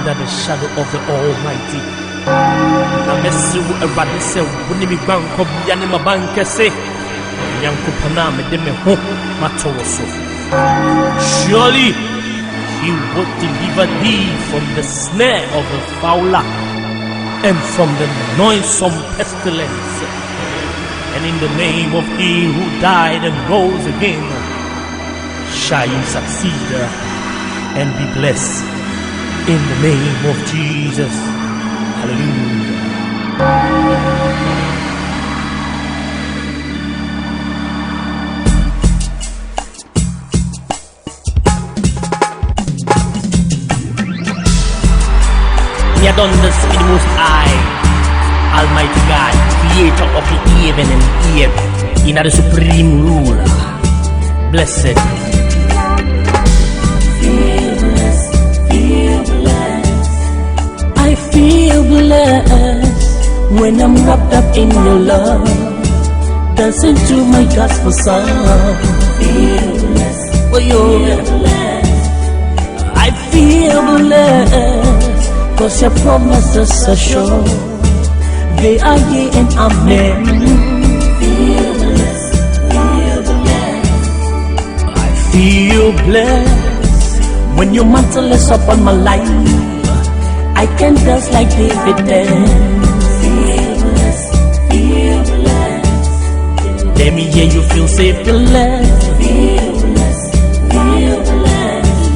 under the shadow of the Almighty. Namesu Eradise, Winnie Banko, Yanima Bankese, Yankupana, Medeme Ho, Matoroso. Surely he will deliver thee from the snare of the fowler and from the noisome pestilence. And in the name of he who died and rose again, shall you succeed and be blessed in the name of Jesus. Hallelujah. He had done this in the Most High, Almighty God, creator of the heaven and earth, in the supreme ruler. Blessed. I feel blessed when I'm wrapped up in your love, dancing to my gospel song. Feel blessed, I feel blessed, 'cause your promises are sure, they are yea and amen. Feel blessed, I feel blessed when your mantle is upon my life. I can dance like David dance. Feel blessed, let me hear you feel safe, blessed. Feel blessed,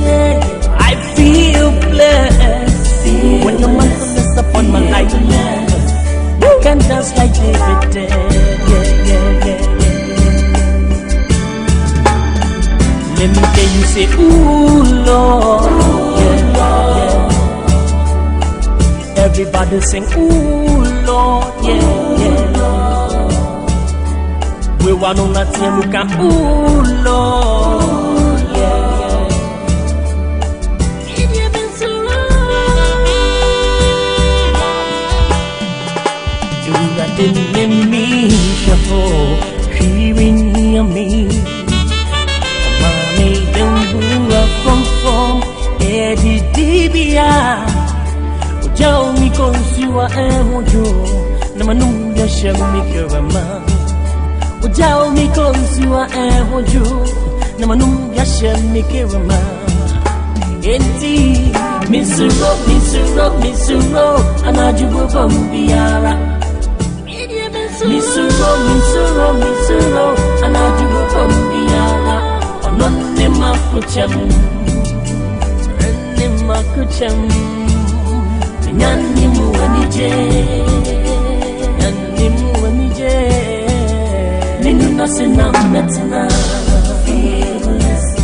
yeah. I feel blessed when your mantle is upon my life. I can dance like David dance. Yeah. Let me hear you say, ooh Lord, yeah. Everybody sing, ooh Lord, yeah. We want on that team, we can, ooh Lord, yeah. You've been so long. You didn't let me shuffle, hearing me. Mommy, don't move from Eddie Dibia. Jao mi konsiwa ehojo na manu ya shemike wema. Jao mi konsiwa ehojo na manu ya shemike wema. Enti misuro anajubo bombiara. Misuro anajubo bombiara. Onone makucham. Nyannimu wanije Ninu nasina metina. Feel blessed,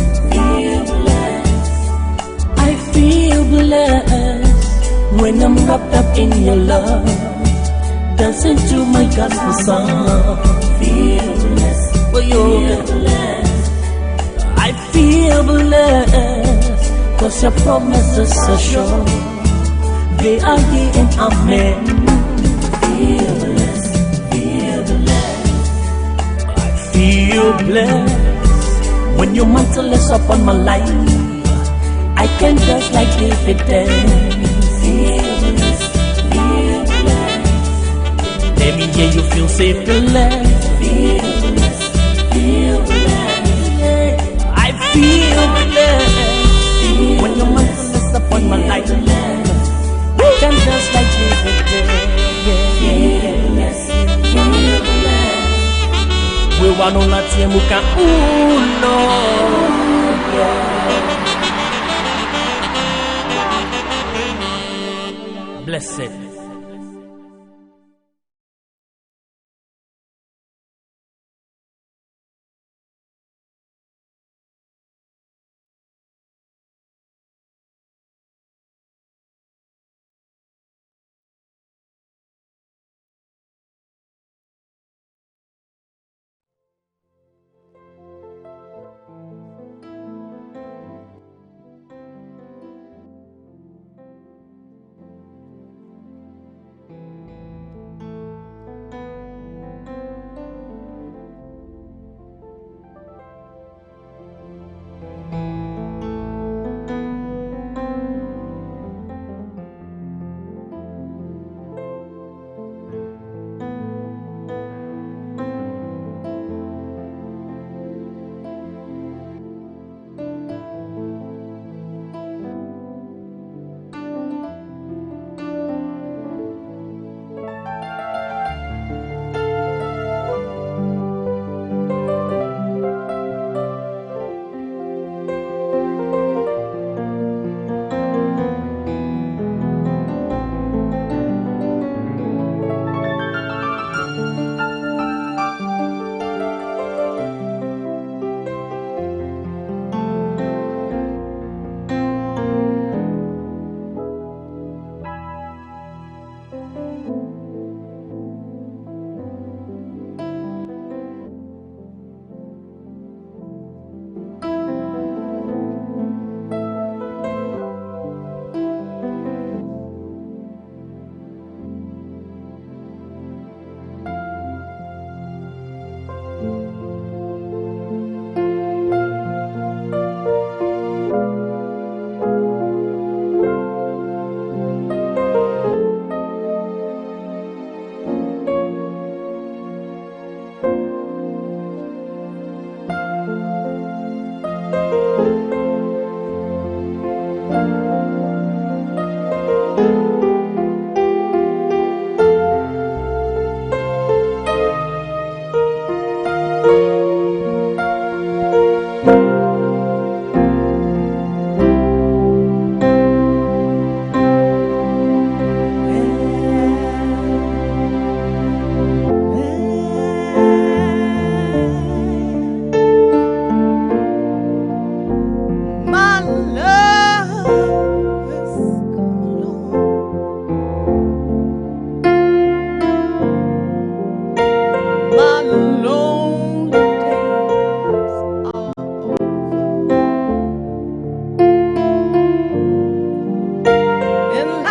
I feel blessed when I'm wrapped up in your love, dancing to my gospel song. Feel blessed, I feel blessed, 'cause your promises are sure, they are yea and amen. Feel blessed, I feel blessed when your mantle is upon my life. I can dance like David dance. Feel blessed, let me hear you feel safe, blessed. Feel blessed, yeah. I feel blessed when your mantle is upon my life. Can dance like David did. Yes. We want on that team, we can, ooh Lord, yeah. Blessed.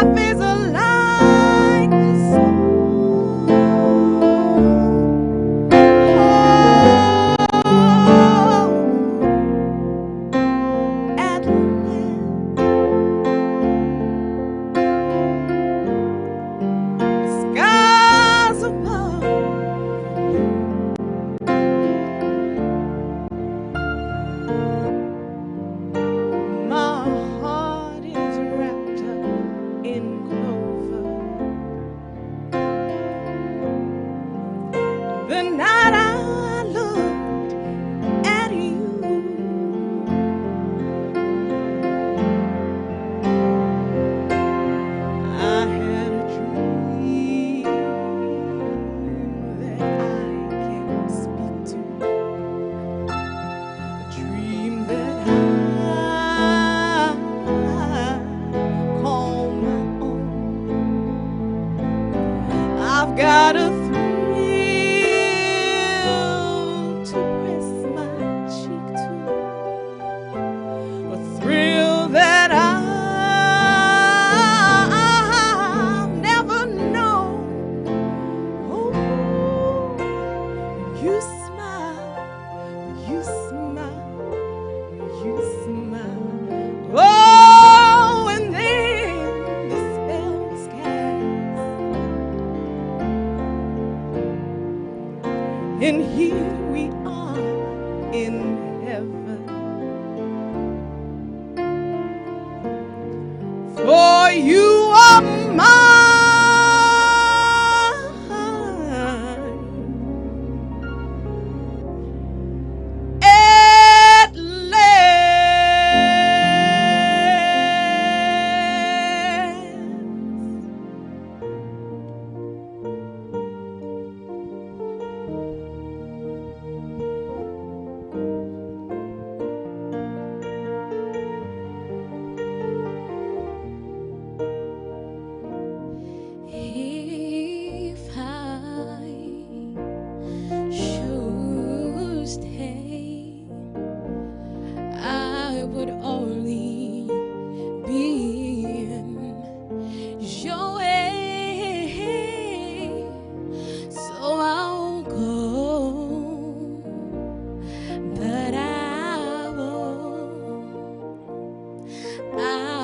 life is a like the song. At last, the skies above, my heart is wrapped up in clover. The night I looked at you, I had a dream that I can't speak to, a dream that I call my own. I've got a thrill to press my cheek to, a thrill that I've never known. Oh, you smile, you smile, you smile. Oh, and then the spell's cast, and here we are in heaven. For you are mine. At last. If I should stay, I would only be in your way. So I'll go, but I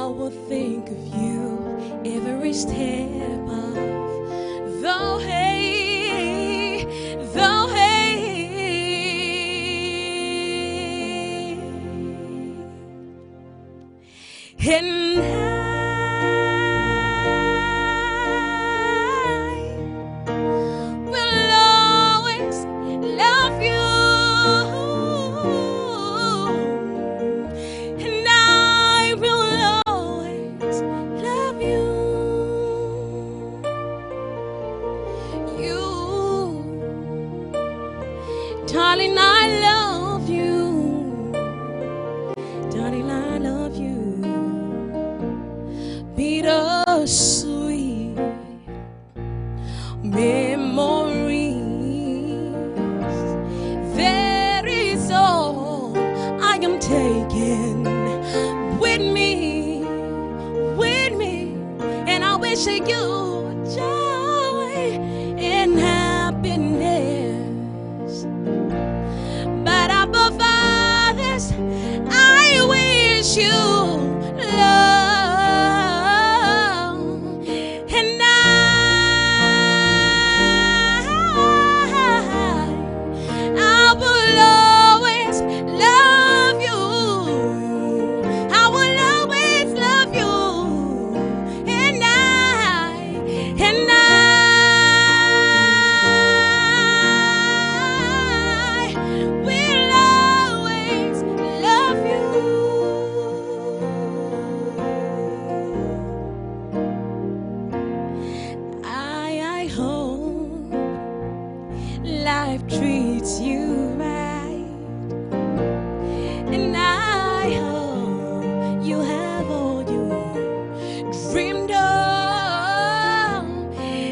will think of you every step of the way, the way. And I will always love you, and I will always love you. You, darling, I love you. Darling, I love you. Bittersweet memories. That is all I am taking with me, and I wish you joy and happiness. But above others, I wish you love. And I will always love you. I will always love you. And I will always love you. I hope life treats you right, and I hope you have all you dreamed of,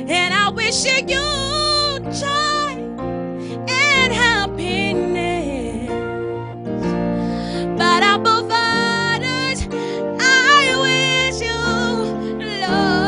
and I wish you joy and happiness. But above others, I wish you love.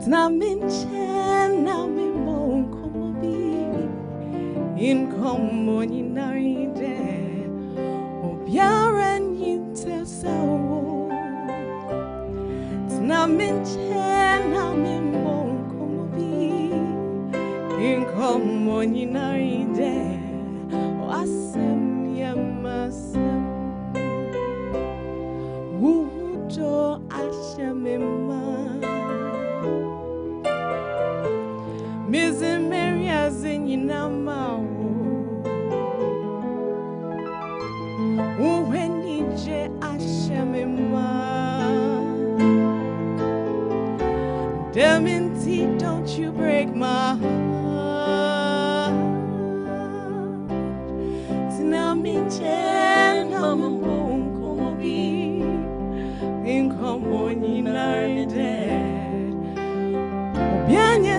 Tnaminchen na mimon como bi in como ni naide obiara ni tesawo Tnaminchen na mimon como bi in como ni naide asem yamasem wujo ashamema Mize Maria zinina mao Uweni je ashemema Deminti, don't you break my heart Tinaminchen mamambon como bi Inkomo ni naride Obianye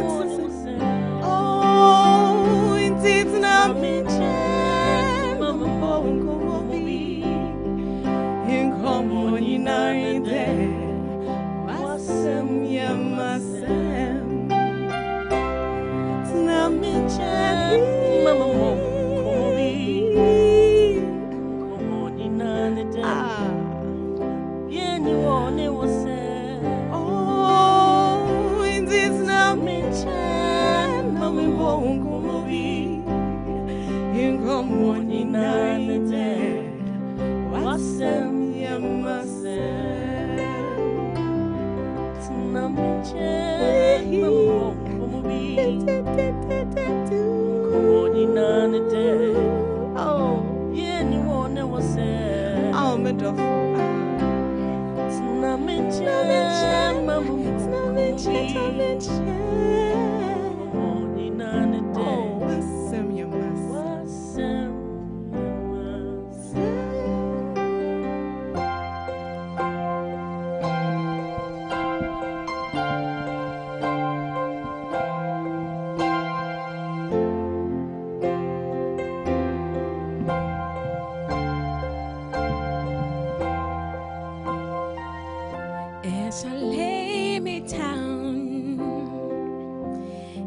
As I lay me down,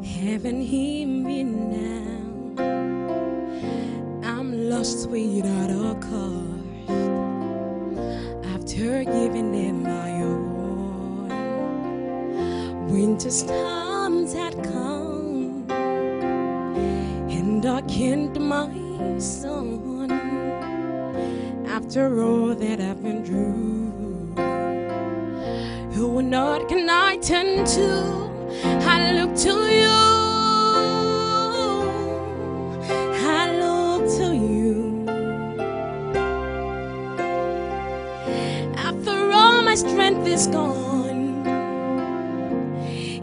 heaven hear me now. I'm lost without a cause. After giving them my all, winter storms had come and darkened my sun. After all that I've been through, who or not can I turn to? I look to you. I look to you. After all my strength is gone,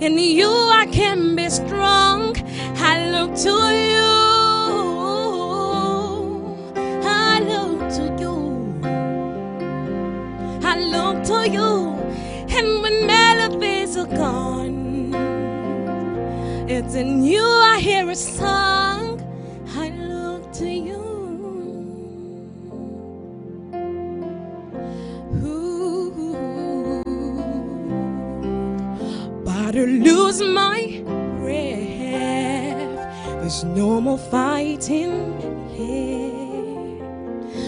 in you I can be strong. I look to you. I look to you. I look to you. And when melodies are gone, it's in you I hear a song. I look to you. Ooh, but to lose my breath, there's no more fighting here.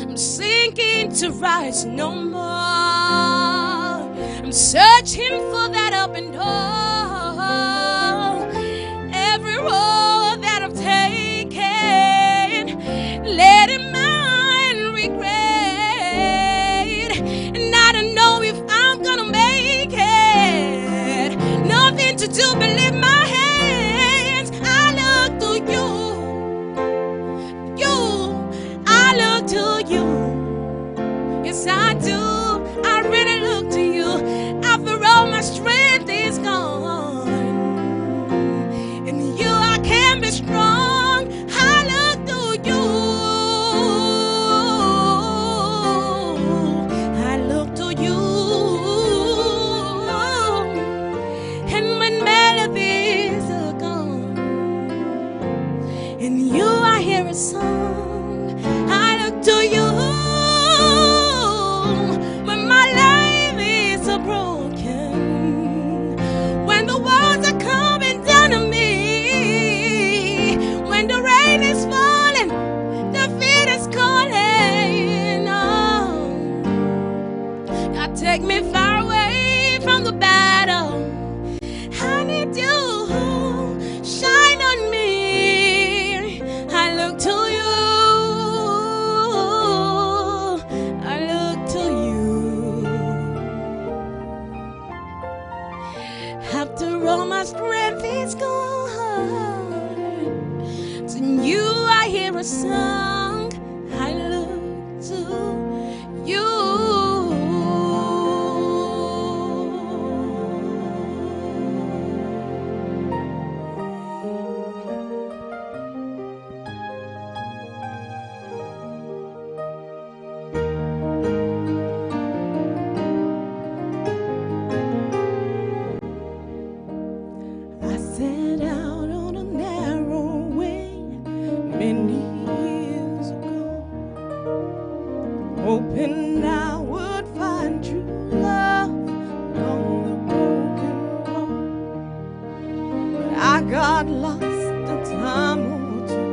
I'm sinking to rise no more. I'm searching for that open door. Every road that I've taken, letting mine regret. And I don't know if I'm gonna make it. Nothing to do but lift my hands. I look to you. I look to you. Yes, I do. I really look to you. After all my strength is gone, in you I can be strong. I look to you. I look to you. And when melody all my strength is gone. To you I hear a song, I look to you. Set out on a narrow way many years ago, hoping I would find true love along the broken road. But I got lost a time or two.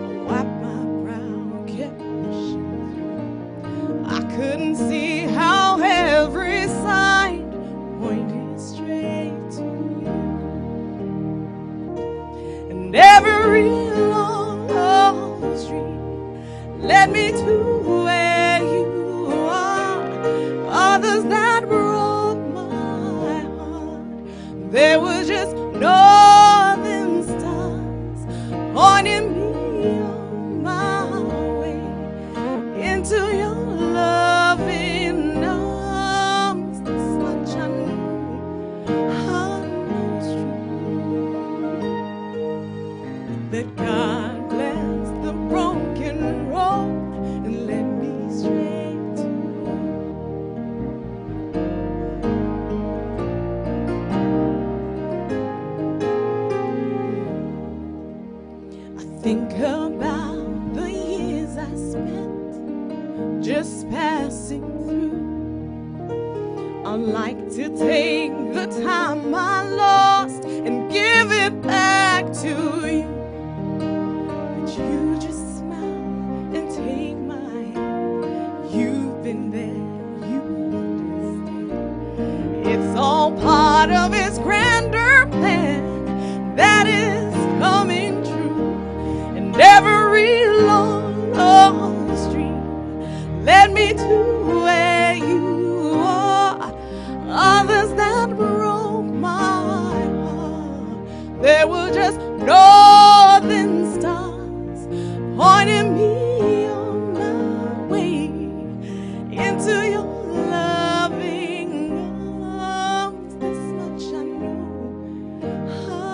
I wiped my brow, kept pushing through. I couldn't see how every sign pointed straight to you. And every long, long street led me to where you are. Others that broke my heart, there was just northern stars pointing me on my way into your loving arms. This much I know it's true, that God bless the broken road and led me straight to you. I think about the years I spent just passing through. I'd like to take the time I lost and give it back to you. You just smile and take my hand. You've been there, you understand. It's all part of His grander plan that is coming true. And every long, long street led me to where you are. Others that broke my heart, there were just northern stars pointing me on my way into your loving arms. This much I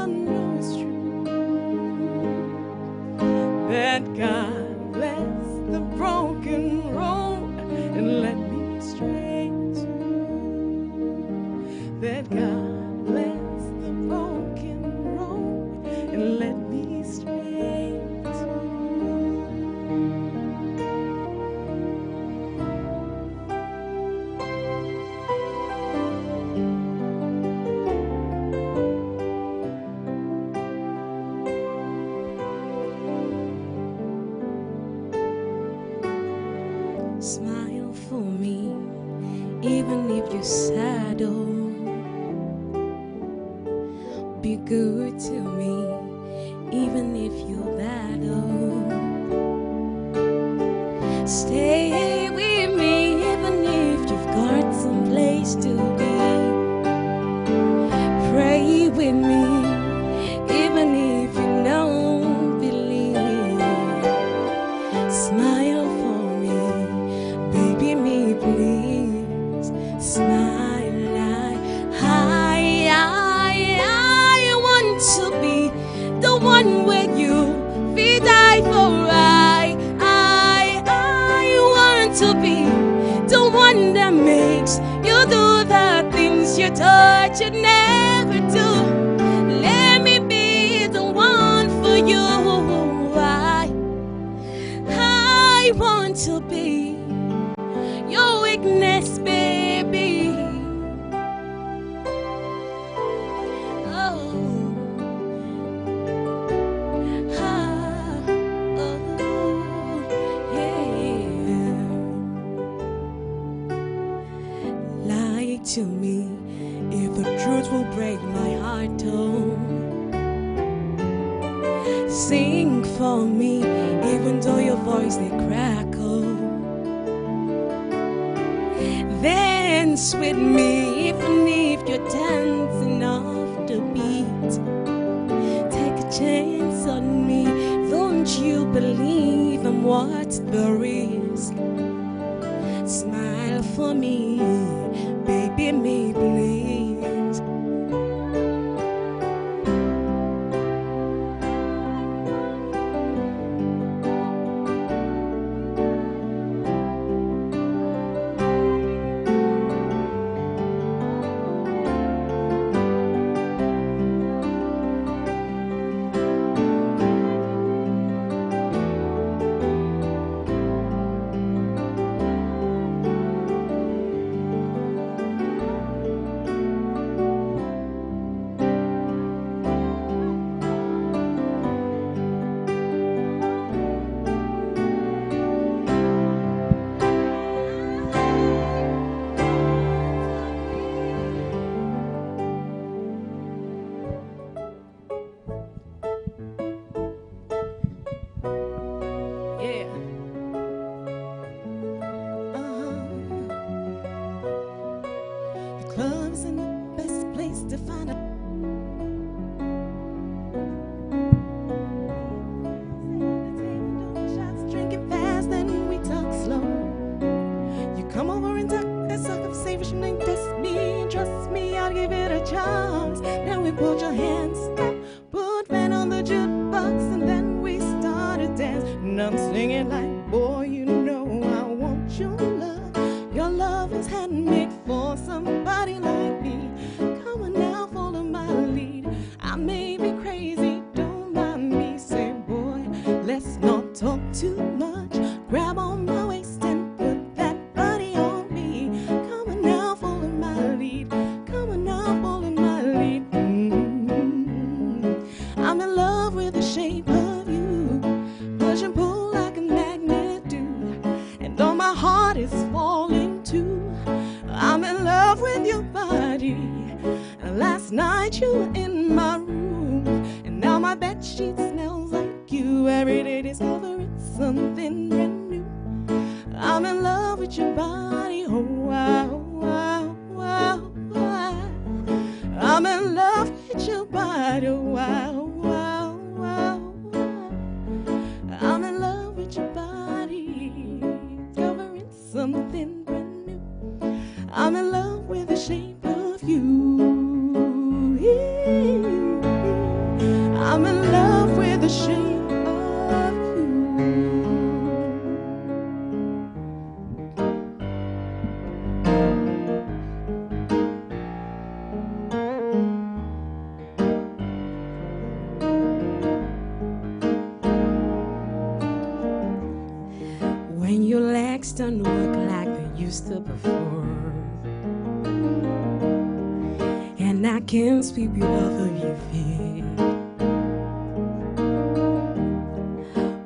know it's true, that God bless the broken road and led me straight to you. That God bless the broken road and led me straight to smile for me, even if you're sad. Oh, be good to me, even if you're bad. Oh, stay with me, even if you've got some place to be. Pray with me, even if you don't believe. Smile for me, baby, me please. Smile. I want to be the one where you be die for. I want to be the one that makes you do the things you thought you'd never do. Let me be the one for you. I want to be your weakness, baby. To me, if the truth will break my heart, oh, sing for me, even though your voice they crackle. Dance with me, even if you're tense enough to be. believe I'm worth the risk. Smile for me, baby, me please. Clubs in the best place to find out. Shots, drinking fast, then we talk slow. You come over and talk that suck up, say what your name, test me, trust me, I'll give it a chance. Then we put your hands up, put Van on the jukebox, and then we start to dance. And I'm singing like, boy, you know I want your love. Your love was handmade for somebody like me. Come on now, follow my lead. I may be crazy, don't mind me. Say, boy, let's not talk too much. Grab on my waist and put that body on me. Come on now, follow my lead. Come on now, follow my lead. I'm in love with the shape of you. Push and pull like a magnet do. And though my heart is falling too, I'm in love with your body. And last night you were in my room, and now my bedsheet smells like you. Every day discovering something brand new. I'm in love with your body. Oh wow, wow, wow, wow. I'm in love with your body. Oh wow, wow, wow, wow. I'm in love with your body, discovering something brand new. I'm in love with the shape of you. I'm in love with the shape of you. When your legs don't work like they used to before, and I can't sweep you off of your feet,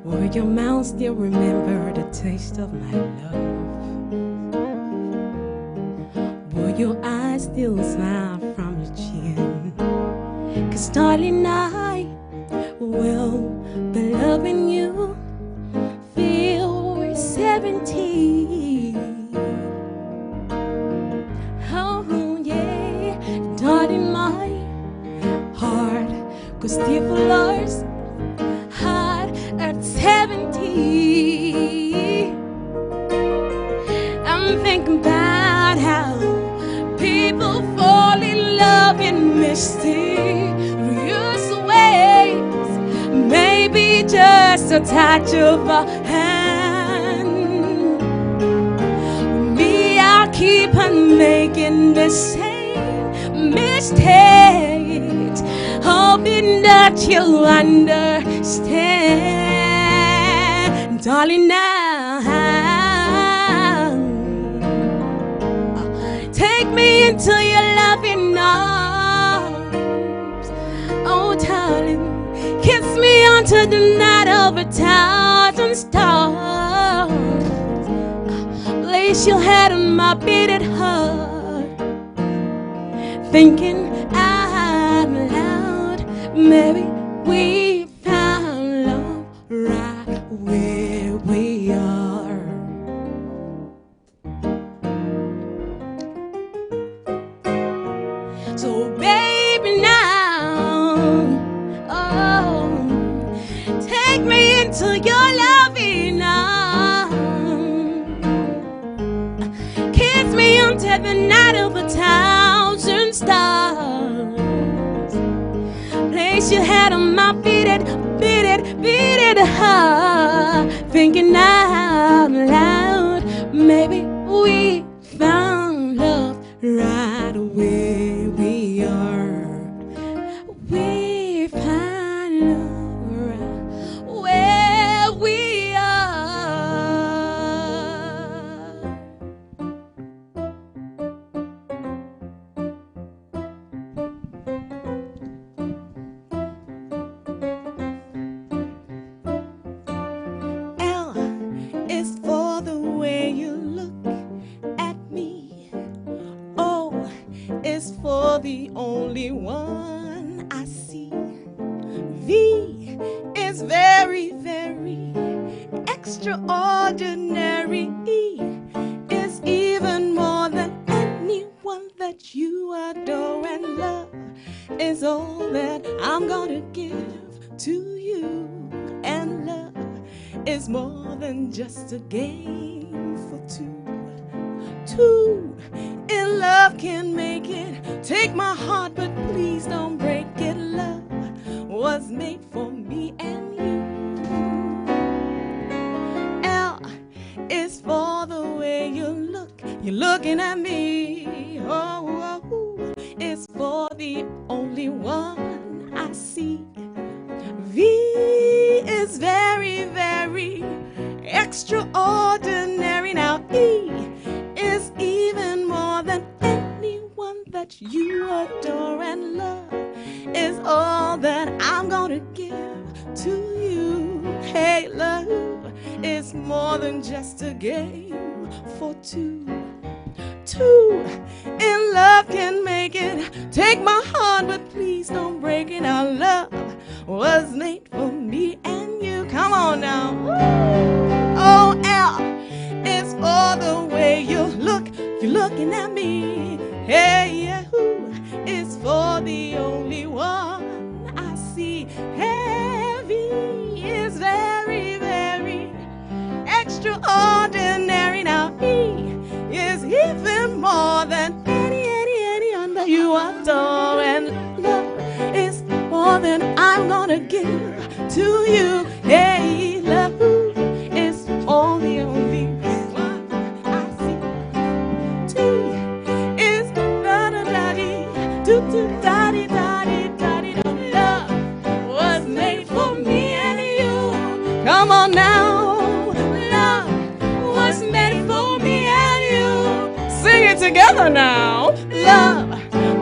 will your mouth still remember the taste of my love? Will your eyes still smile from your chin? 'Cause darling, I will be loving you. Feel we're 17. Oh yeah, darling, my heart goes still for yours. Heart at 70. I'm thinking about how people fall in love in mysterious ways. Maybe just a touch of a hand. Me, I'll keep on making the same mistakes, hoping that you'll understand. Darling, now take me into your loving arms. Oh, darling, kiss me onto the night of a thousand stars. Place your head on my beating heart, thinking out loud. Maybe we found love right where we are. So baby, now, oh, take me into your at the night of 1,000 stars. Place your head on my beat it hard. Thinking out loud, maybe we found love right where we are. We find love right where we are. L is for the way you look at me. O is for the only one I see. V is very, very extraordinary. E is even more than anyone that you adore, and love is all that I'm gonna give to you. And love is more than just a game for two. Two in love can make it. Take my heart, but please don't break it. Love was made for me and you. L is for the way you look. You're looking at me. Oh, it's for the only one I see. V is very, very extraordinary. Now E is even more than anyone that you adore, and love is all that I'm gonna give to you. Hey, love is more than just a game for two. Two in love can make it. Take my heart, but please don't break it. Our love was made for me and you. Come on now. Oh, L is for the way you look. You're looking at me. Hey, who is for the only one I see. Heavy is very, very extraordinary. Now E is even more than any other you adore, and love is more than I'm gonna give to you. Hey, love is all the only one I see. T is da-da-da-dee, do-do-da-dee-da-dee-da-dee. Love was made for me and you. Come on now. Love was made for me and you. Sing it together now. Love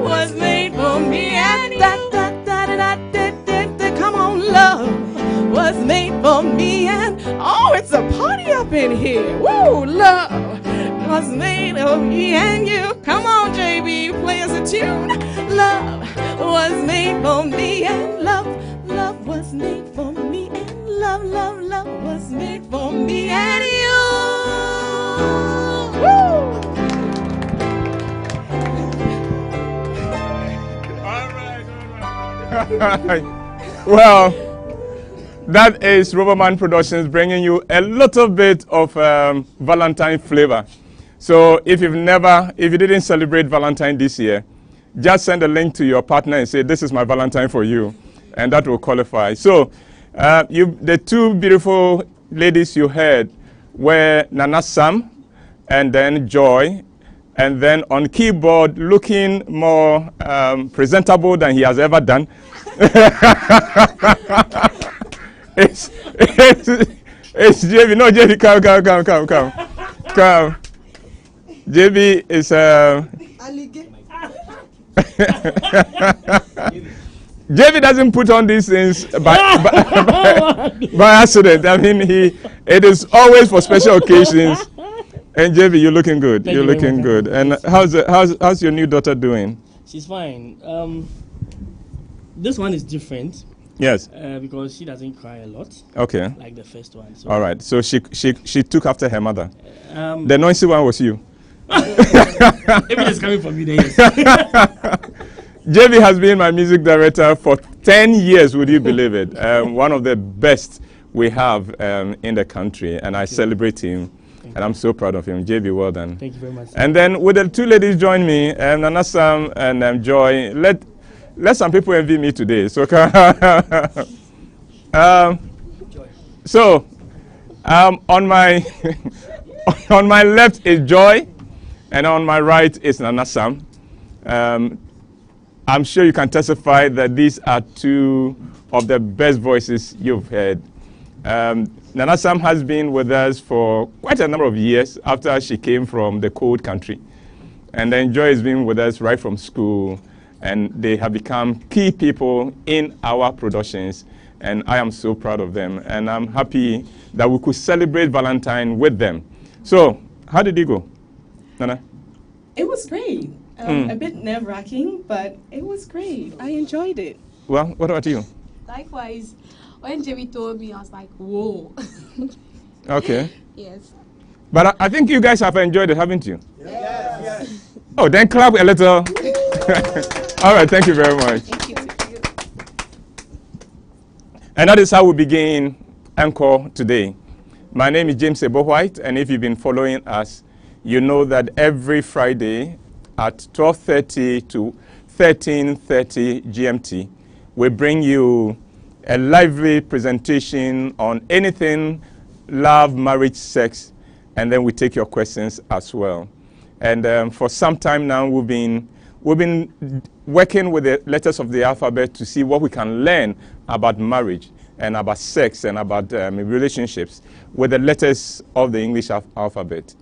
was made for me and you. Come on, love was made for me and oh, it's a party up in here. Woo, love was made for me and you. Come on, JB, play us a tune. Love was made for me and love was made for me and love was made for me and you. Woo! All right. Well, that is Roverman Productions bringing you a little bit of Valentine flavor. So if you didn't celebrate Valentine this year, just send a link to your partner and say, this is my Valentine for you. And that will qualify. So the two beautiful ladies you heard were Nana Sam and then Joy. And then on keyboard, looking more presentable than he has ever done. It's JB. No, JB, come. JB is JB doesn't put on these things by accident. I mean, it is always for special occasions. And JB, you're looking good. You're looking good. And how's your new daughter doing? She's fine. This one is different. Yes. Because she doesn't cry a lot. Okay. Like the first one. So all right. So she took after her mother. The noisy one was you. If it is coming from you, then yes. JB has been my music director for 10 years. Would you believe it? One of the best we have in the country, and I celebrate him And I'm so proud of him. JB, well done. Thank you very much. And then with the two ladies join me, Nana Sam and Joy, let some people envy me today. So, on my on my left is Joy, and on my right is Nana Sam. I'm sure you can testify that these are two of the best voices you've heard. Nana Sam has been with us for quite a number of years after she came from the cold country. And then Joy has been with us right from school, and they have become key people in our productions, and I am so proud of them. And I'm happy that we could celebrate Valentine with them. So, how did it go, Nana? It was great. A bit nerve-wracking, but it was great. I enjoyed it. Well, what about you? Likewise, when Jimmy told me, I was like, whoa. Okay. Yes. But I think you guys have enjoyed it, haven't you? Yes. Oh, then clap a little. All right, thank you very much. Thank you. And that is how we begin ENCORE today. My name is James WHYTE, and if you've been following us, you know that every Friday at 12:30 to 13:30 GMT, we bring you a lively presentation on anything love, marriage, sex, and then we take your questions as well. And for some time now, we've been working with the letters of the alphabet to see what we can learn about marriage and about sex and about relationships with the letters of the English alphabet.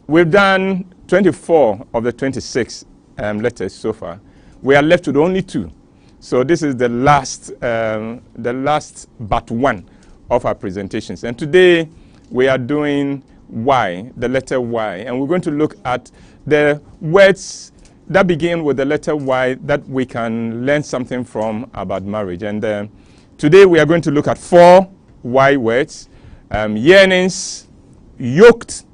We've done 24 of the 26 letters so far. We are left with only 2. So this is the last but one of our presentations. And today we are doing Y, the letter Y. And we're going to look at the words that begin with the letter Y that we can learn something from about marriage. And today we are going to look at 4 Y words: yearnings, yoked,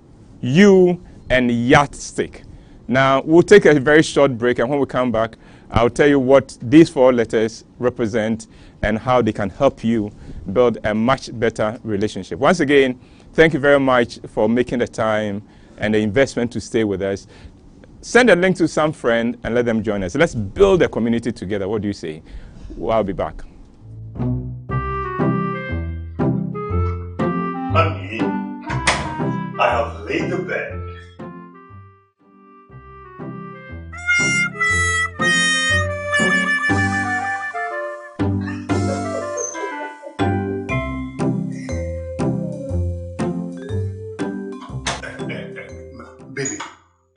you, and yardstick. Now, we'll take a very short break, and when we come back, I'll tell you what these 4 letters represent and how they can help you build a much better relationship. Once again, thank you very much for making the time and the investment to stay with us. Send a link to some friend and let them join us. Let's build a community together. What do you say? Well, I'll be back. Honey, I have laid the bed. Baby,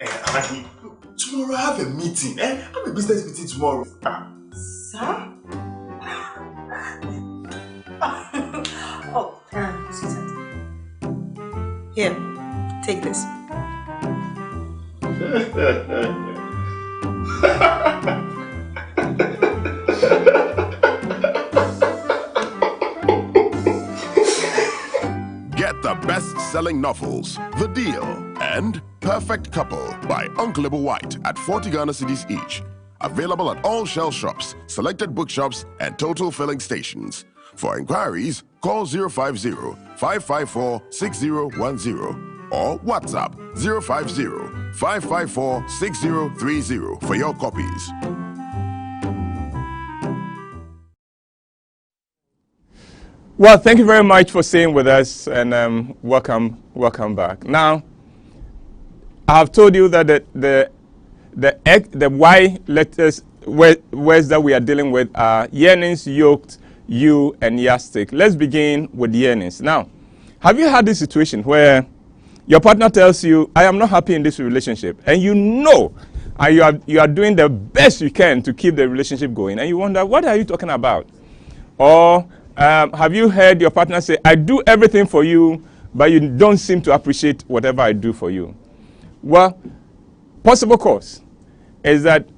honey, tomorrow I have a meeting. I have a business meeting tomorrow. Sir? Oh, sweetheart. Here, take this. Get the best-selling novels, The Deal, and Perfect Couple by Uncle White at 40 Ghana cedis each. Available at all Shell shops, selected bookshops, and total filling stations. For inquiries, call 050-554-6010 or WhatsApp 050-554-6030 for your copies. Well, thank you very much for staying with us, and welcome back. Now, I have told you that the Y letters, words that we are dealing with are yearnings, yoked, you, and yardstick. Let's begin with yearnings. Now, have you had this situation where your partner tells you, I am not happy in this relationship, and you know you are doing the best you can to keep the relationship going, and you wonder, what are you talking about? Or have you heard your partner say, I do everything for you, but you don't seem to appreciate whatever I do for you? Well, possible cause is that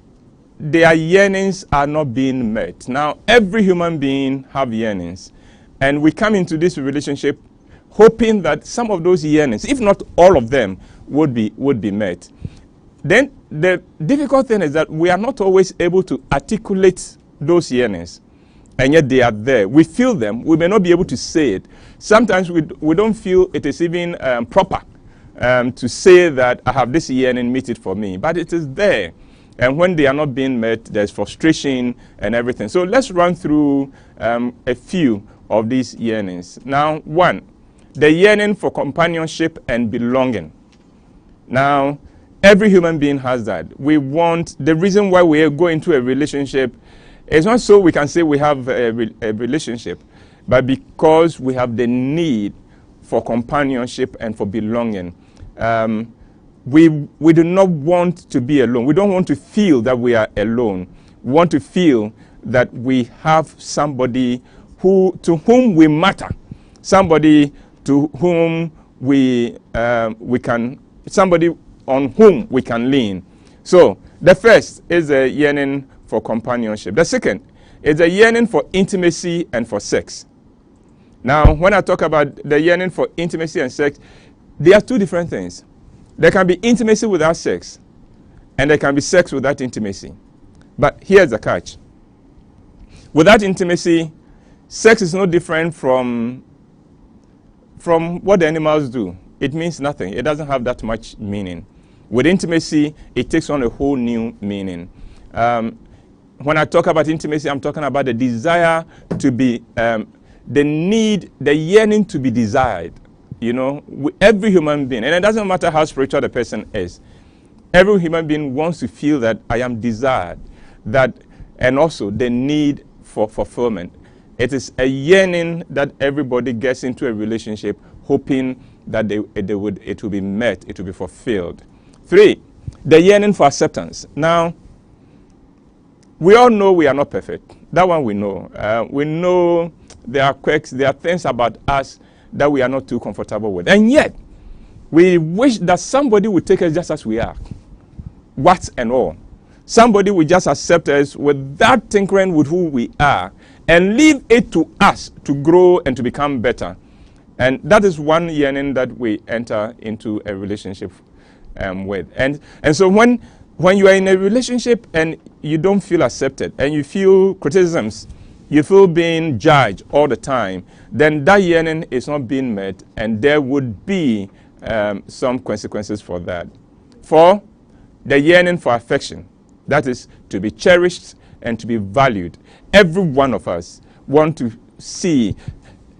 their yearnings are not being met. Now, every human being have yearnings, and we come into this relationship hoping that some of those yearnings, if not all of them, would be met. Then the difficult thing is that we are not always able to articulate those yearnings, and yet they are there. We feel them. We may not be able to say it. Sometimes we don't feel it is even proper to say that I have this yearning, meet it for me. But it is there. And when they are not being met, there's frustration and everything. So let's run through a few of these yearnings. Now, one, the yearning for companionship and belonging. Now, every human being has that. We want, the reason why we go into a relationship is not so we can say we have a relationship, but because we have the need for companionship and for belonging. We do not want to be alone. We don't want to feel that we are alone. We want to feel that we have somebody to whom we matter, somebody to whom somebody on whom we can lean. So the first is a yearning for companionship. The second is a yearning for intimacy and for sex. Now, when I talk about the yearning for intimacy and sex, they are two different things. There can be intimacy without sex, and there can be sex without intimacy. But here's the catch. Without intimacy, sex is no different from what the animals do. It means nothing. It doesn't have that much meaning. With intimacy, it takes on a whole new meaning. When I talk about intimacy, I'm talking about the desire to be, the need, the yearning to be desired. You know, every human being, and it doesn't matter how spiritual the person is, every human being wants to feel that I am desired, and also the need for fulfillment. It is a yearning that everybody gets into a relationship hoping that it will be met, it will be fulfilled. 3, the yearning for acceptance. Now, we all know we are not perfect. That one we know. We know there are quirks, there are things about us that we are not too comfortable with. And yet, we wish that somebody would take us just as we are. What and all. Somebody would just accept us without tinkering with who we are and leave it to us to grow and to become better. And that is one yearning that we enter into a relationship with. And so when you are in a relationship and you don't feel accepted and you feel criticisms, you feel being judged all the time, then that yearning is not being met, and there would be some consequences for that. 4, the yearning for affection. That is to be cherished and to be valued. Every one of us want to see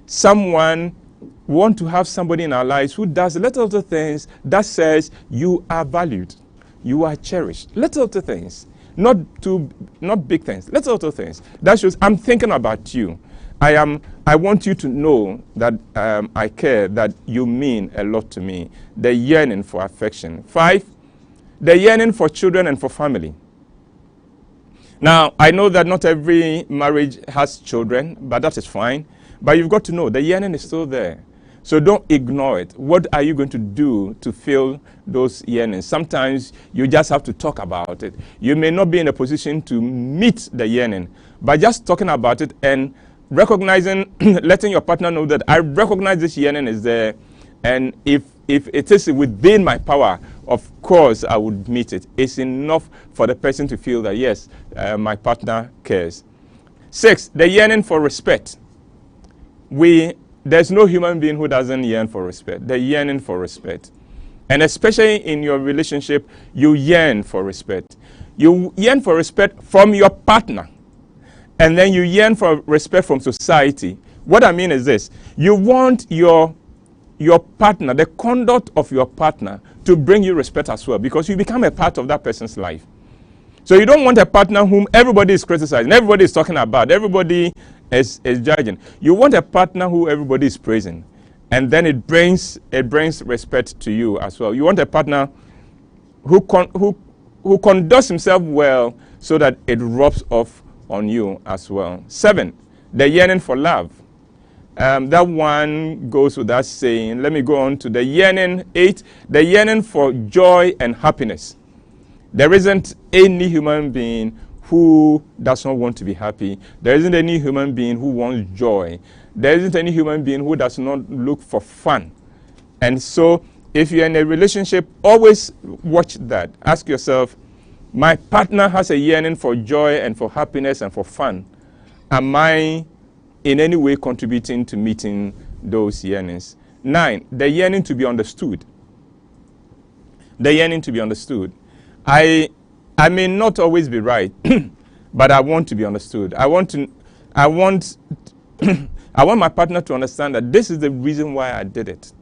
someone, want to have somebody in our lives who does little things that says you are valued, you are cherished. Little things. Not big things, little things. That shows I'm thinking about you. I want you to know that I care, that you mean a lot to me. The yearning for affection. 5, the yearning for children and for family. Now, I know that not every marriage has children, but that is fine. But you've got to know the yearning is still there. So don't ignore it. What are you going to do to fill those yearnings? Sometimes you just have to talk about it. You may not be in a position to meet the yearning, but just talking about it and recognizing, letting your partner know that I recognize this yearning is there, and if it is within my power, of course I would meet it. It's enough for the person to feel that, yes, my partner cares. 6, the yearning for respect. There's no human being who doesn't yearn for respect. The yearning for respect. And especially in your relationship, you yearn for respect. You yearn for respect from your partner. And then you yearn for respect from society. What I mean is this. You want your partner, the conduct of your partner, to bring you respect as well, because you become a part of that person's life. So you don't want a partner whom everybody is criticizing, everybody is talking about, everybody is judging. You want a partner who everybody is praising, and then it brings respect to you as well. You want a partner who conducts himself well, so that it rubs off on you as well. 7, the yearning for love. That one goes without saying. Let me go on to the yearning. 8, the yearning for joy and happiness. There isn't any human being who does not want to be happy. There isn't any human being who wants joy. There isn't any human being who does not look for fun. And so if you're in a relationship, always watch that. Ask yourself, my partner has a yearning for joy and for happiness and for fun. Am I in any way contributing to meeting those yearnings? 9, the yearning to be understood. The yearning to be understood. I may not always be right, but I want to be understood. I want I want my partner to understand that this is the reason why I did it.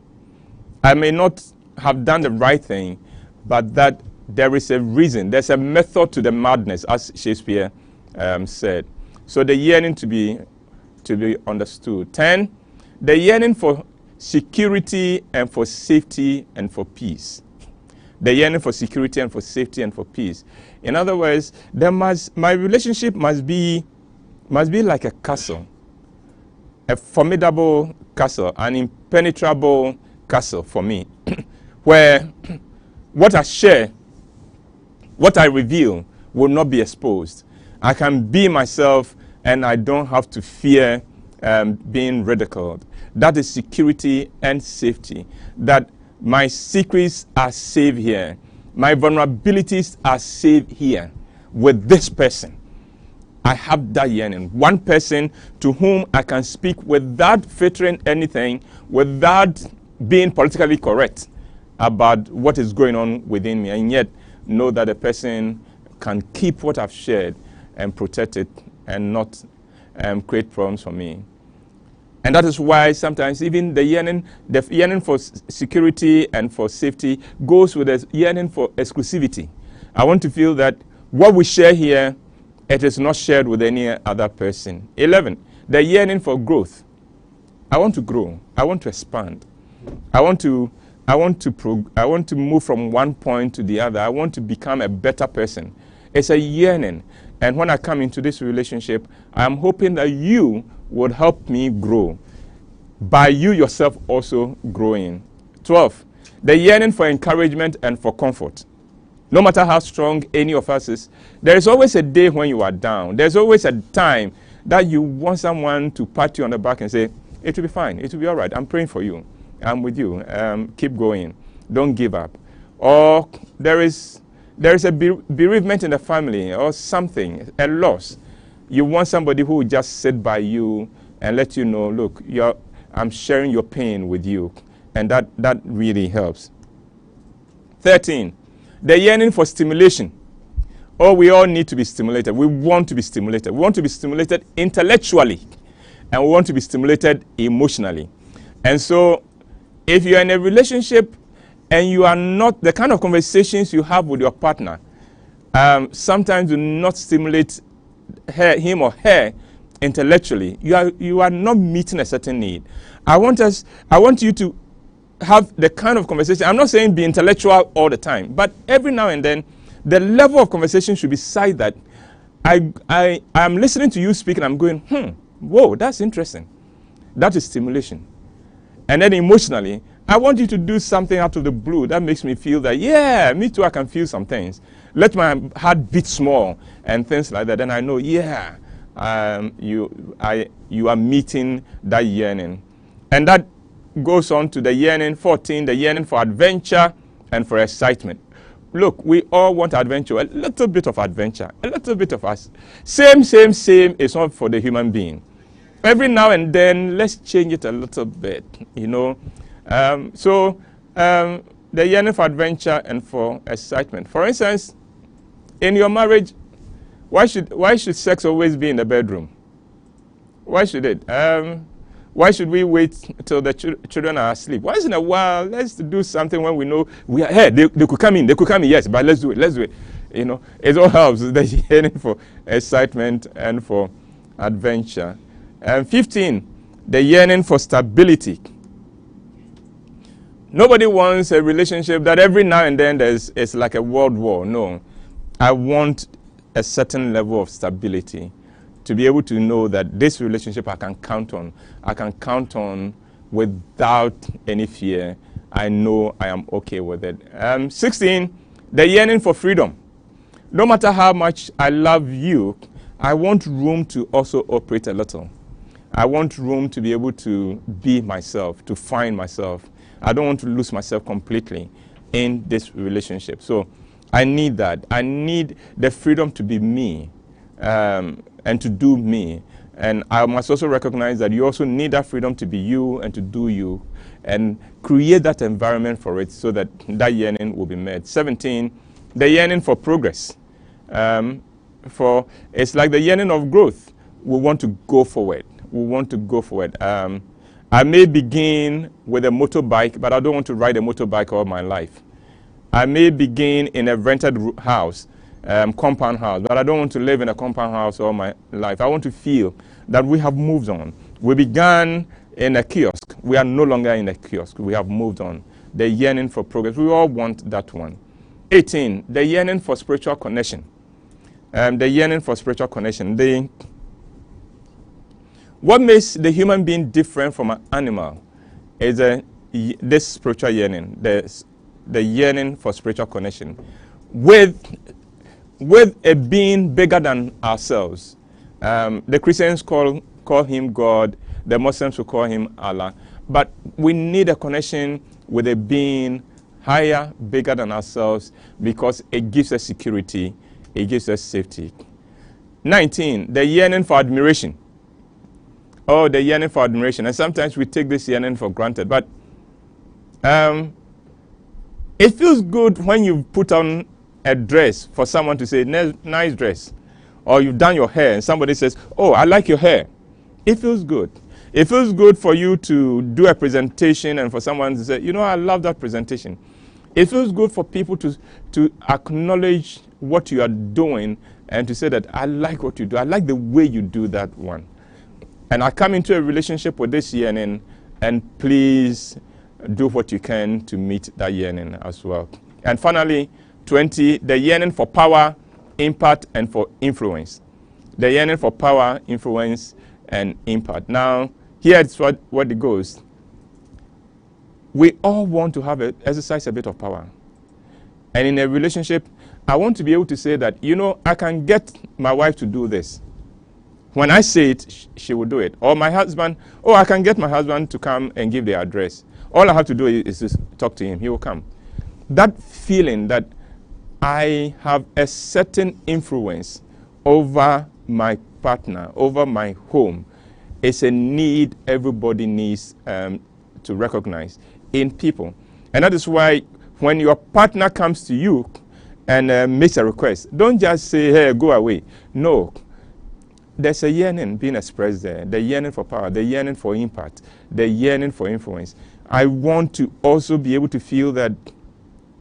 I may not have done the right thing, but that there is a reason. There's a method to the madness, as Shakespeare said. So the yearning to be understood. 10, the yearning for security and for safety and for peace. The yearning for security and for safety and for peace. In other words, my relationship must be like a castle, a formidable castle, an impenetrable castle for me, where what I share, what I reveal will not be exposed. I can be myself and I don't have to fear being ridiculed. That is security and safety. That my secrets are safe here. My vulnerabilities are safe here with this person. I have that yearning. One person to whom I can speak without filtering anything, without being politically correct about what is going on within me, and yet know that the person can keep what I've shared and protect it and not create problems for me. And that is why sometimes even the yearning for security and for safety goes with the yearning for exclusivity. I want to feel that what we share here, it is not shared with any other person. 11, the yearning for growth. I want to grow. I want to expand. I want to move from one point to the other. I want to become a better person. It's a yearning. And when I come into this relationship, I'm hoping that you would help me grow by you yourself also growing. 12, the yearning for encouragement and for comfort. No matter how strong any of us is, there is always a day when you are down. There's always a time that you want someone to pat you on the back and say, it will be fine, it will be all right, I'm praying for you, I'm with you, keep going, don't give up. Or there is a bereavement in the family or something, a loss. You want somebody who will just sit by you and let you know, look, I'm sharing your pain with you. And that really helps. 13, the yearning for stimulation. Oh, we all need to be stimulated. We want to be stimulated. We want to be stimulated intellectually. And we want to be stimulated emotionally. And so, if you're in a relationship and you are not, the kind of conversations you have with your partner, sometimes do not stimulate him or her intellectually, you are not meeting a certain need. I want you to have the kind of conversation. I'm not saying be intellectual all the time, but every now and then, the level of conversation should be such that I'm listening to you speak and I'm going, whoa, that's interesting. That is stimulation. And then emotionally, I want you to do something out of the blue that makes me feel that, yeah, me too, I can feel some things. Let my heart beat small and things like that. Then I know, yeah, you are meeting that yearning. And that goes on to the yearning, 14, the yearning for adventure and for excitement. Look, we all want adventure, a little bit of adventure, a little bit of us. Same is not for the human being. Every now and then, let's change it a little bit, you know. The yearning for adventure and for excitement. For instance, in your marriage, why should sex always be in the bedroom? Why should it? Why should we wait till the children are asleep? Once in a while, let's do something when we know we are here. They could come in, yes, but let's do it. You know, it all helps. The yearning for excitement and for adventure. And 15, the yearning for stability. Nobody wants a relationship that every now and then it's like a world war. No, I want a certain level of stability to be able to know that this relationship I can count on. I can count on without any fear. I know I am okay with it. 16, the yearning for freedom. No matter how much I love you, I want room to also operate a little. I want room to be able to be myself, to find myself. I don't want to lose myself completely in this relationship. So I need that. I need the freedom to be me and to do me. And I must also recognize that you also need that freedom to be you and to do you and create that environment for it so that that yearning will be met. 17, the yearning for progress. It's like the yearning of growth. We want to go forward. We want to go forward. I may begin with a motorbike, but I don't want to ride a motorbike all my life. I may begin in a rented house, compound house, but I don't want to live in a compound house all my life. I want to feel that we have moved on. We began in a kiosk. We are no longer in a kiosk. We have moved on. The yearning for progress. We all want that one. 18, the yearning for spiritual connection. The yearning for spiritual connection. What makes the human being different from an animal is this spiritual yearning, the yearning for spiritual connection with a being bigger than ourselves. The Christians call him God, the Muslims will call him Allah, but we need a connection with a being higher, bigger than ourselves, because it gives us security, it gives us safety. 19, the yearning for admiration. Oh, the yearning for admiration. And sometimes we take this yearning for granted. But it feels good when you put on a dress for someone to say, nice dress. Or you've done your hair and somebody says, oh, I like your hair. It feels good. It feels good for you to do a presentation and for someone to say, you know, I love that presentation. It feels good for people to acknowledge what you are doing and to say that I like what you do. I like the way you do that one. And I come into a relationship with this yearning, and please do what you can to meet that yearning as well. And finally, 20, the yearning for power, impact, and for influence. The yearning for power, influence, and impact. Now, here's what it goes. We all want to exercise a bit of power. And in a relationship, I want to be able to say that, you know, I can get my wife to do this. When I say it, she will do it. Or my husband, I can get my husband to come and give the address. All I have to do is to talk to him. He will come. That feeling that I have a certain influence over my partner, over my home, is a need everybody needs to recognize in people. And that is why when your partner comes to you and makes a request, don't just say, hey, go away. No. There's a yearning being expressed there, the yearning for power, the yearning for impact, the yearning for influence. I want to also be able to feel that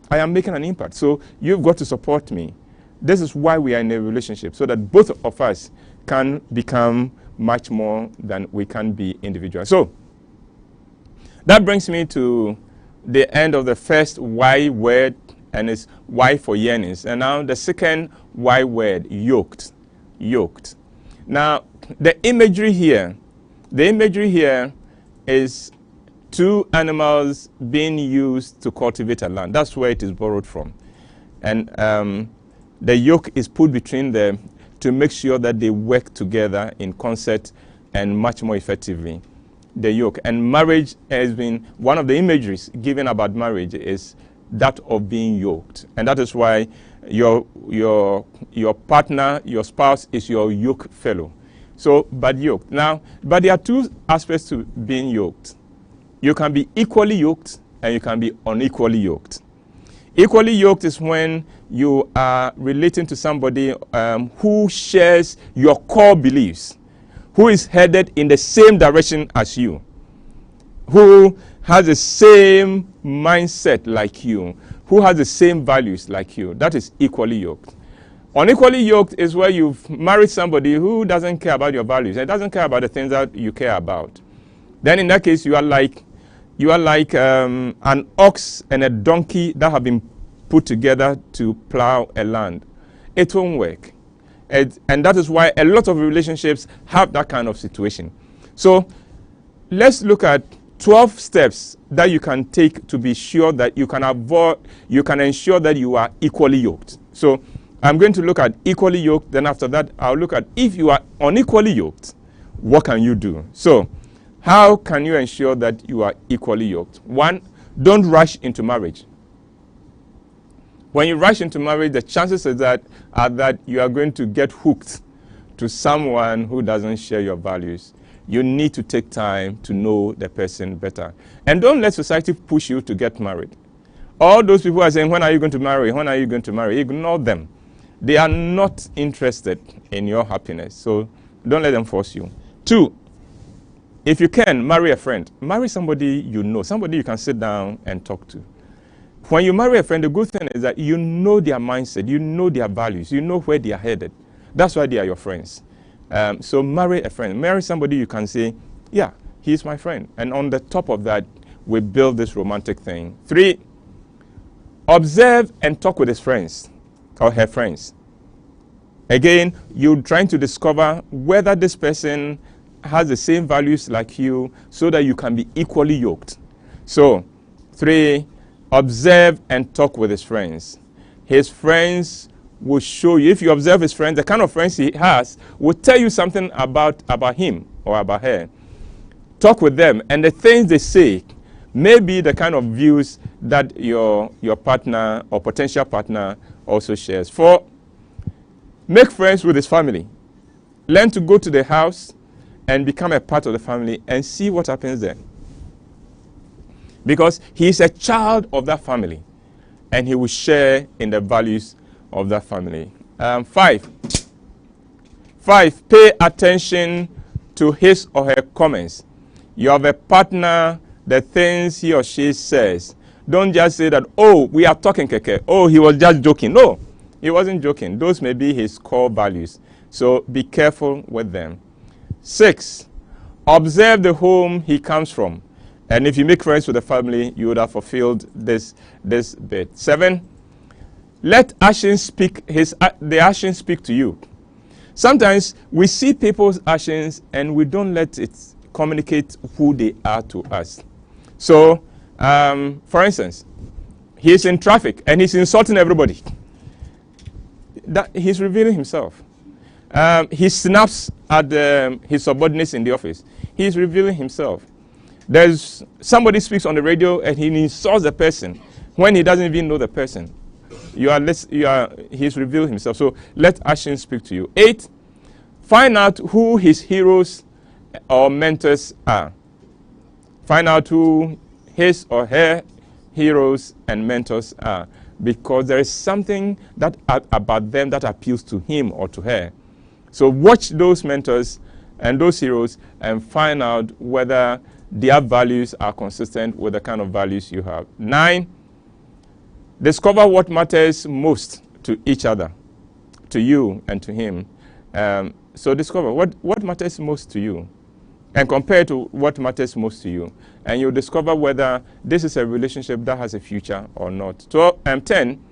I am making an impact. So you've got to support me. This is why we are in a relationship, so that both of us can become much more than we can be individuals. So that brings me to the end of the first Y word, and it's Y for yearnings. And now the second Y word, yoked. Yoked. Now, the imagery here is two animals being used to cultivate a land. That's where it is borrowed from. And the yoke is put between them to make sure that they work together in concert and much more effectively. The yoke. And marriage has been, one of the imageries given about marriage is that of being yoked. And that is why your partner, your spouse is your yoke fellow. So, but yoked. Now, but there are two aspects to being yoked. You can be equally yoked and you can be unequally yoked. Equally yoked is when you are relating to somebody who shares your core beliefs, who is headed in the same direction as you, who has the same mindset like you, who has the same values like you. That is equally yoked. Unequally yoked is where you've married somebody who doesn't care about your values and doesn't care about the things that you care about. Then in that case, you are like an ox and a donkey that have been put together to plow a land. It won't work. And that is why a lot of relationships have that kind of situation. So let's look at 12 steps that you can take to be sure that you can ensure that you are equally yoked. So I'm going to look at equally yoked, then after that I'll look at if you are unequally yoked, what can you do? So how can you ensure that you are equally yoked? One, don't rush into marriage. When you rush into marriage, the chances are that you are going to get hooked to someone who doesn't share your values, you need to take time to know the person better. And don't let society push you to get married. All those people are saying, when are you going to marry? When are you going to marry? Ignore them. They are not interested in your happiness. So don't let them force you. 2, if you can, marry a friend. Marry somebody you know, somebody you can sit down and talk to. When you marry a friend, the good thing is that you know their mindset, you know their values, you know where they are headed. That's why they are your friends. So marry a friend. Marry somebody you can say, yeah, he's my friend. And on the top of that, we build this romantic thing. 3, observe and talk with his friends or her friends. Again, you're trying to discover whether this person has the same values like you so that you can be equally yoked. So, 3, observe and talk with his friends. His friends will show you, if you observe his friends, the kind of friends he has will tell you something about him or about her. Talk with them, and the things they say may be the kind of views that your partner or potential partner also shares. 4, make friends with his family. Learn to go to the house and become a part of the family and see what happens there. Because he is a child of that family and he will share in the values of that family. 5, pay attention to his or her comments. You have a partner, the things he or she says. Don't just say that, oh, we are talking keke. Oh, he was just joking. No, he wasn't joking. Those may be his core values. So be careful with them. 6, observe the home he comes from. And if you make friends with the family, you would have fulfilled this bit. 7, let actions speak. The actions speak to you. Sometimes we see people's actions and we don't let it communicate who they are to us. So, for instance, he's in traffic and he's insulting everybody. That he's revealing himself. He snaps at his subordinates in the office. He's revealing himself. There's somebody speaks on the radio and he insults the person when he doesn't even know the person. He's revealed himself. So let actions speak to you. 8, find out who his heroes or mentors are. Find out who his or her heroes and mentors are, because there is something that about them that appeals to him or to her. So watch those mentors and those heroes and find out whether their values are consistent with the kind of values you have. 9, discover what matters most to each other, to you and to him. So discover what matters most to you and compare to what matters most to you. And you'll discover whether this is a relationship that has a future or not. 10,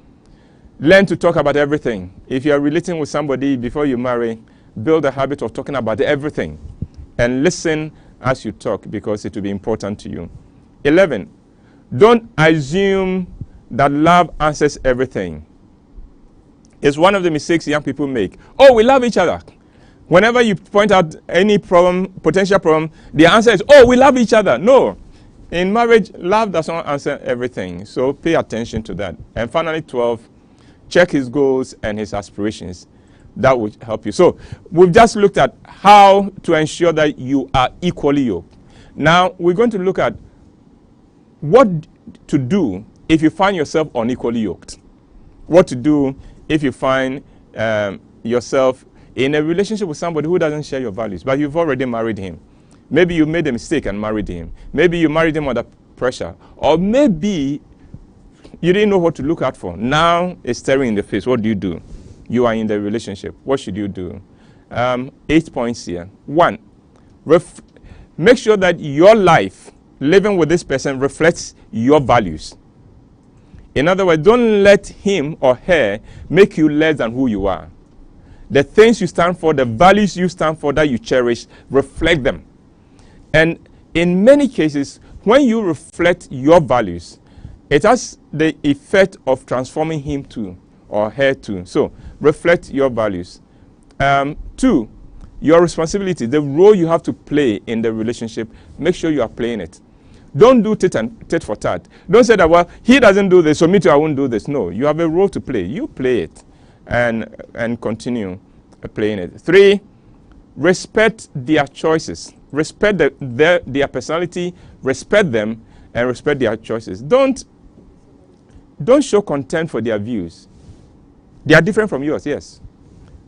learn to talk about everything. If you are relating with somebody before you marry, build a habit of talking about everything and listen as you talk, because it will be important to you. 11, don't assume that love answers everything. It's one of the mistakes young people make. Oh, we love each other. Whenever you point out any problem, potential problem, the answer is, oh, we love each other. No. In marriage, love does not answer everything. So pay attention to that. And finally, 12, check his goals and his aspirations. That will help you. So we've just looked at how to ensure that you are equally yoked. Now we're going to look at what to do if you find yourself unequally yoked. What to do if you find yourself in a relationship with somebody who doesn't share your values, but you've already married him. Maybe you made a mistake and married him. Maybe you married him under pressure. Or maybe you didn't know what to look out for. Now it's staring in the face. What do? You are in the relationship. What should you do? 8 points here. 1, make sure that your life living with this person reflects your values. In other words, don't let him or her make you less than who you are. The things you stand for, the values you stand for that you cherish, reflect them. And in many cases, when you reflect your values, it has the effect of transforming him too, or her too. So, reflect your values. 2, your responsibility, the role you have to play in the relationship, make sure you are playing it. Don't do tit for tat. Don't say that, well, he doesn't do this, so me too, I won't do this. No, you have a role to play. You play it and continue playing it. 3, respect their choices. Respect their personality, respect them, and respect their choices. Don't show contempt for their views. They are different from yours, yes,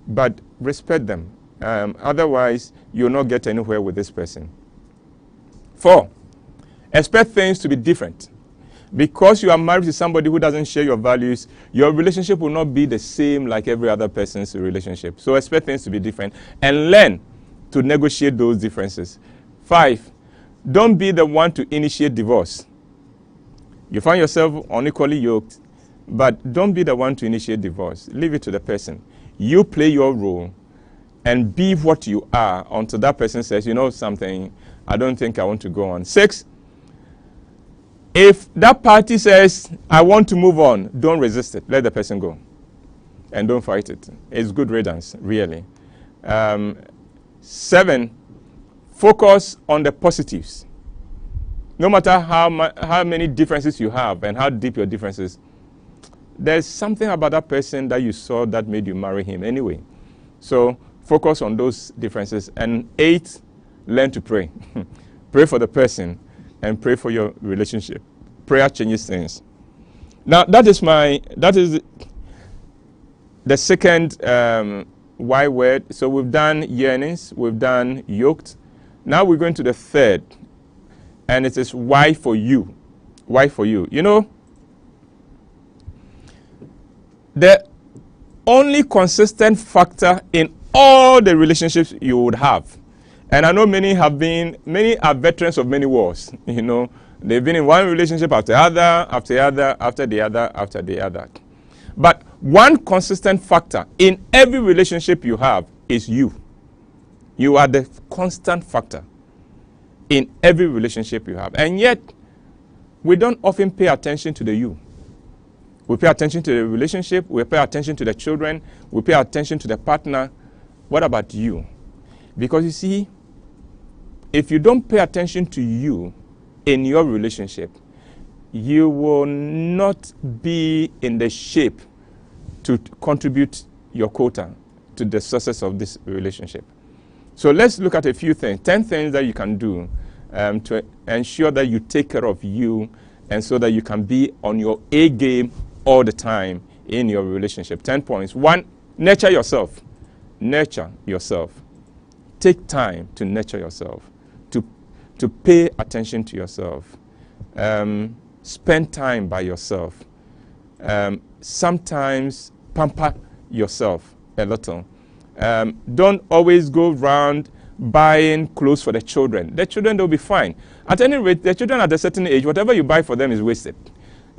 but respect them. Otherwise, you'll not get anywhere with this person. 4, expect things to be different. Because you are married to somebody who doesn't share your values, your relationship will not be the same like every other person's relationship. So expect things to be different and learn to negotiate those differences. 5, don't be the one to initiate divorce. You find yourself unequally yoked, but don't be the one to initiate divorce. Leave it to the person. You play your role and be what you are until that person says, you know something, I don't think I want to go on. 6, if that party says, I want to move on, don't resist it. Let the person go. And don't fight it. It's good riddance, really. 7, focus on the positives. No matter how many differences you have and how deep your differences, there's something about that person that you saw that made you marry him anyway. So focus on those differences. And 8, learn to pray. Pray for the person and pray for your relationship. Prayer changes things. Now that is the second why word. So we've done yearnings, we've done yoked. Now we're going to the third, and it is why for you. Why for you? You know, the only consistent factor in all the relationships you would have, and I know many are veterans of many wars. You know, they've been in one relationship after the other, after the other, after the other, after the other. But one consistent factor in every relationship you have is you. You are the constant factor in every relationship you have. And yet, we don't often pay attention to the you. We pay attention to the relationship, we pay attention to the children, we pay attention to the partner. What about you? Because you see, if you don't pay attention to you in your relationship, you will not be in the shape to contribute your quota to the success of this relationship. So let's look at a few things, 10 things that you can do to ensure that you take care of you and so that you can be on your A game all the time in your relationship. 10 points. 1, nurture yourself. Nurture yourself. Take time to nurture yourself, to pay attention to yourself. Spend time by yourself. Sometimes pamper yourself a little. Don't always go around buying clothes for the children. The children, they'll be fine. At any rate, the children at a certain age, whatever you buy for them is wasted.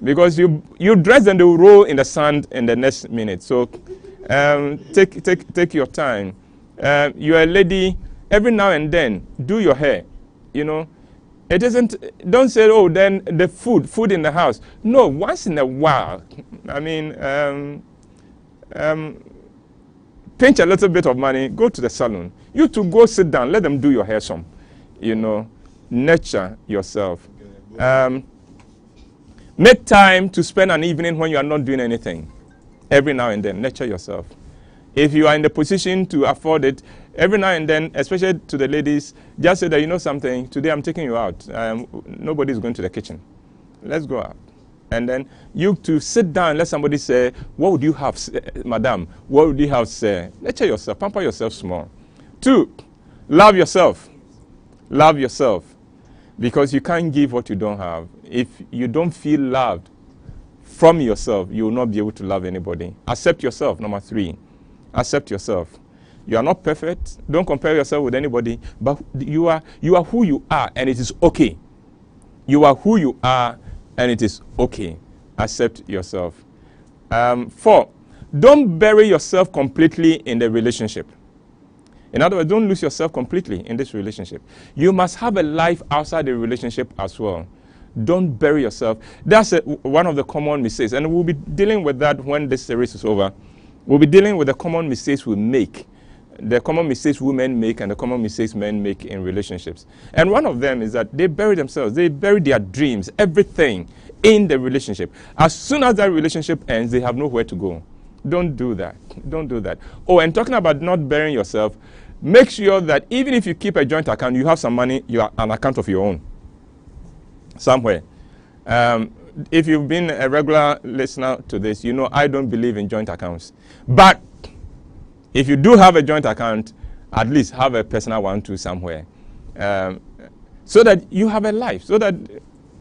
Because you dress them, they will roll in the sand in the next minute. So take your time. You're a lady, every now and then, do your hair. You know, it isn't, don't say, oh, then the food in the house. No, once in a while, I mean, pinch a little bit of money, go to the salon. You two go sit down, let them do your hair some. You know, nurture yourself. Make time to spend an evening when you are not doing anything. Every now and then, nurture yourself. If you are in the position to afford it, every now and then, especially to the ladies, just say that, you know something, today I'm taking you out. Nobody's going to the kitchen. Let's go out. And then you to sit down, let somebody say, what would you have, madam? What would you have, sir? Nurture yourself, pamper yourself small. 2, love yourself. Love yourself. Because you can't give what you don't have. If you don't feel loved from yourself, you will not be able to love anybody. Accept yourself, number 3. Accept yourself. You are not perfect. Don't compare yourself with anybody. But you are who you are, and it is okay. You are who you are, and it is okay. Accept yourself. 4, don't bury yourself completely in the relationship. In other words, don't lose yourself completely in this relationship. You must have a life outside the relationship as well. Don't bury yourself. That's one of the common mistakes, and we'll be dealing with that when this series is over. We'll be dealing with the common mistakes we make, the common mistakes women make and the common mistakes men make in relationships. And one of them is that they bury themselves. They bury their dreams, everything in the relationship. As soon as that relationship ends, they have nowhere to go. Don't do that. Don't do that. Oh, and talking about not burying yourself, make sure that even if you keep a joint account, you have some money, you are an account of your own somewhere. If you've been a regular listener to this, you know I don't believe in joint accounts. But if you do have a joint account, at least have a personal one too somewhere. So that you have a life, so that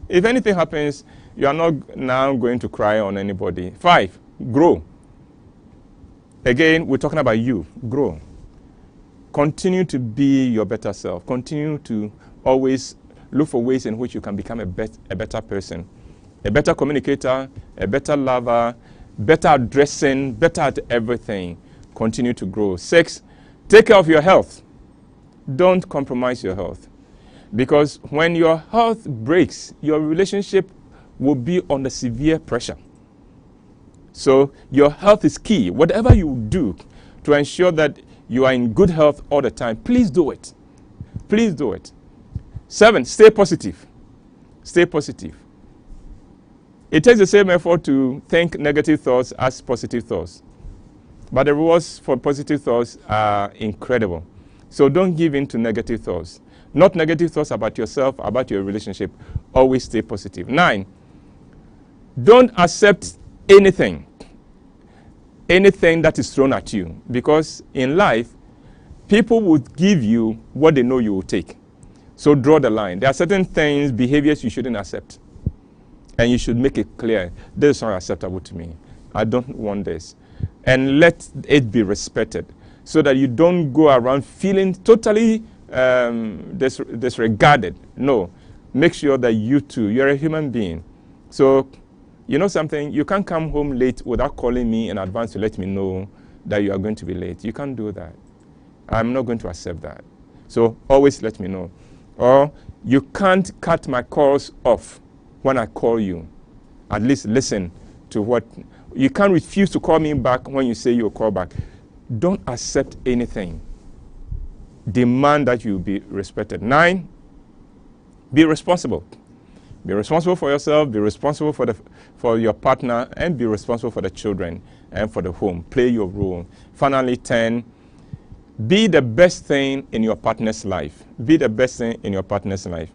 if anything happens, you are not now going to cry on anybody. 5, grow. Again, we're talking about you. Grow. Continue to be your better self. Continue to always look for ways in which you can become a better person. A better communicator, a better lover, better at dressing, better at everything. Continue to grow. 6, take care of your health. Don't compromise your health. Because when your health breaks, your relationship will be under severe pressure. So your health is key. Whatever you do to ensure that you are in good health all the time, please do it. Please do it. 7, stay positive. Stay positive. It takes the same effort to think negative thoughts as positive thoughts. But the rewards for positive thoughts are incredible. So don't give in to negative thoughts. Not negative thoughts about yourself, about your relationship. Always stay positive. 9, don't accept anything that is thrown at you. Because in life, people would give you what they know you will take. So draw the line. There are certain things, behaviors you shouldn't accept. And you should make it clear, this is not acceptable to me. I don't want this. And let it be respected so that you don't go around feeling totally disregarded. No. Make sure that you too, you're a human being. So, you know something? You can't come home late without calling me in advance to let me know that you are going to be late. You can't do that. I'm not going to accept that. So always let me know. Or you can't cut my calls off when I call you. At least listen to what. You can't refuse to call me back when you say you'll call back. Don't accept anything. Demand that you be respected. 9, be responsible. Be responsible for yourself, be responsible for your partner, and be responsible for the children and for the home. Play your role. Finally, 10, be the best thing in your partner's life. Be the best thing in your partner's life.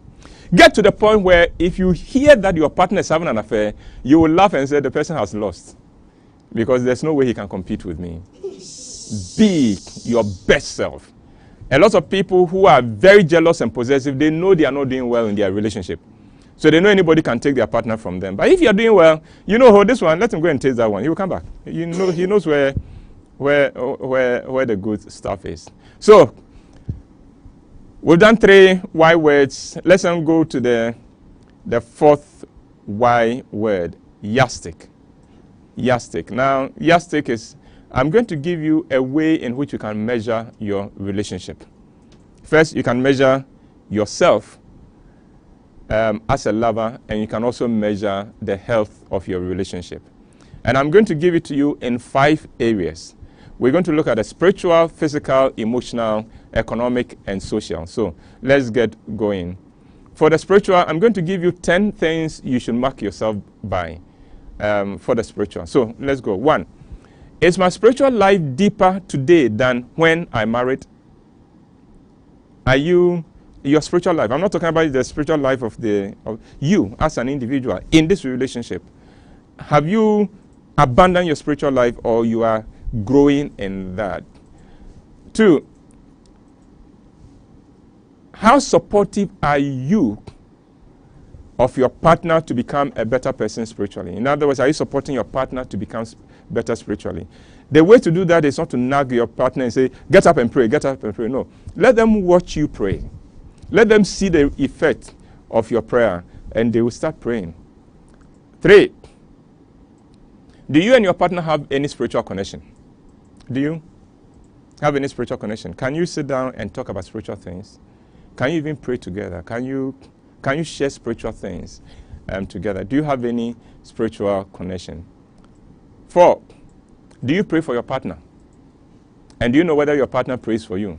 Get to the point where if you hear that your partner is having an affair, you will laugh and say the person has lost. Because there's no way he can compete with me. Be your best self. A lot of people who are very jealous and possessive, they know they are not doing well in their relationship. So they know anybody can take their partner from them. But if you're doing well, you know, oh, this one, let him go and taste that one. He will come back. You know, he knows where the good stuff is. So we've done 3 why words. Let's then go to the 4th why word, yardstick. Yardstick. Now, yardstick is, I'm going to give you a way in which you can measure your relationship. First, you can measure yourself as a lover, and you can also measure the health of your relationship. And I'm going to give it to you in 5 areas. We're going to look at the spiritual, physical, emotional, economic, and social. So let's get going. For the spiritual, I'm going to give you 10 things you should mark yourself by for the spiritual. So let's go. 1, is my spiritual life deeper today than when I married? Are you, your spiritual life, I'm not talking about the spiritual life of you as an individual in this relationship. Have you abandoned your spiritual life, or you are growing in that? 2, how supportive are you of your partner to become a better person spiritually? In other words, are you supporting your partner to become better spiritually? The way to do that is not to nag your partner and say, get up and pray, get up and pray. No. Let them watch you pray. Let them see the effect of your prayer, and they will start praying. 3, do you and your partner have any spiritual connection? Do you have any spiritual connection? Can you sit down and talk about spiritual things? Can you even pray together? Can you share spiritual things together? Do you have any spiritual connection? 4, do you pray for your partner? And do you know whether your partner prays for you?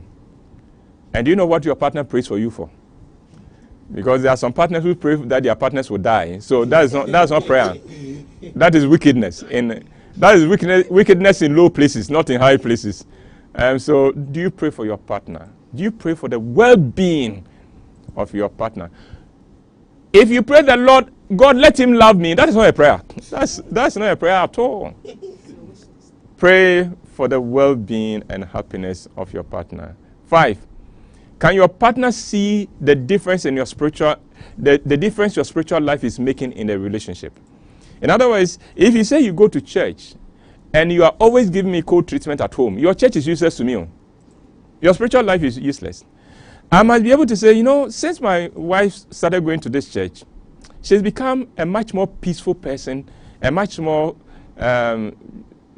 And do you know what your partner prays for you for? Because there are some partners who pray that their partners will die. So that's not prayer. That is wickedness. That is wickedness in low places, not in high places. So do you pray for your partner? Do you pray for the well-being of your partner? If you pray the Lord, God, let him love me, that is not a prayer. That's not a prayer at all. Pray for the well-being and happiness of your partner. 5, can your partner see the difference in your spiritual, the difference your spiritual life is making in the relationship? In other words, if you say you go to church and you are always giving me cold treatment at home, your church is useless to me. Your spiritual life is useless. I must be able to say, since my wife started going to this church, she's become a much more peaceful person, a much more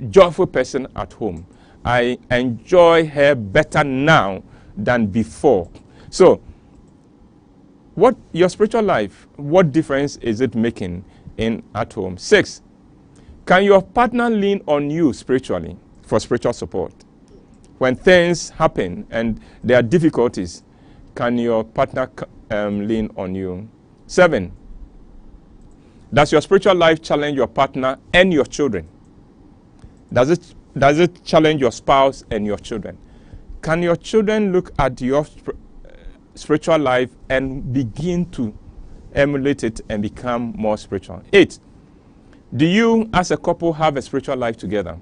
joyful person at home. I enjoy her better now than before. So, what your spiritual life, what difference is it making at home? 6, can your partner lean on you spiritually for spiritual support? When things happen and there are difficulties, can your partner lean on you? 7, does your spiritual life challenge your partner and your children? Does it challenge your spouse and your children? Can your children look at your spiritual life and begin to emulate it and become more spiritual? 8, do you as a couple have a spiritual life together?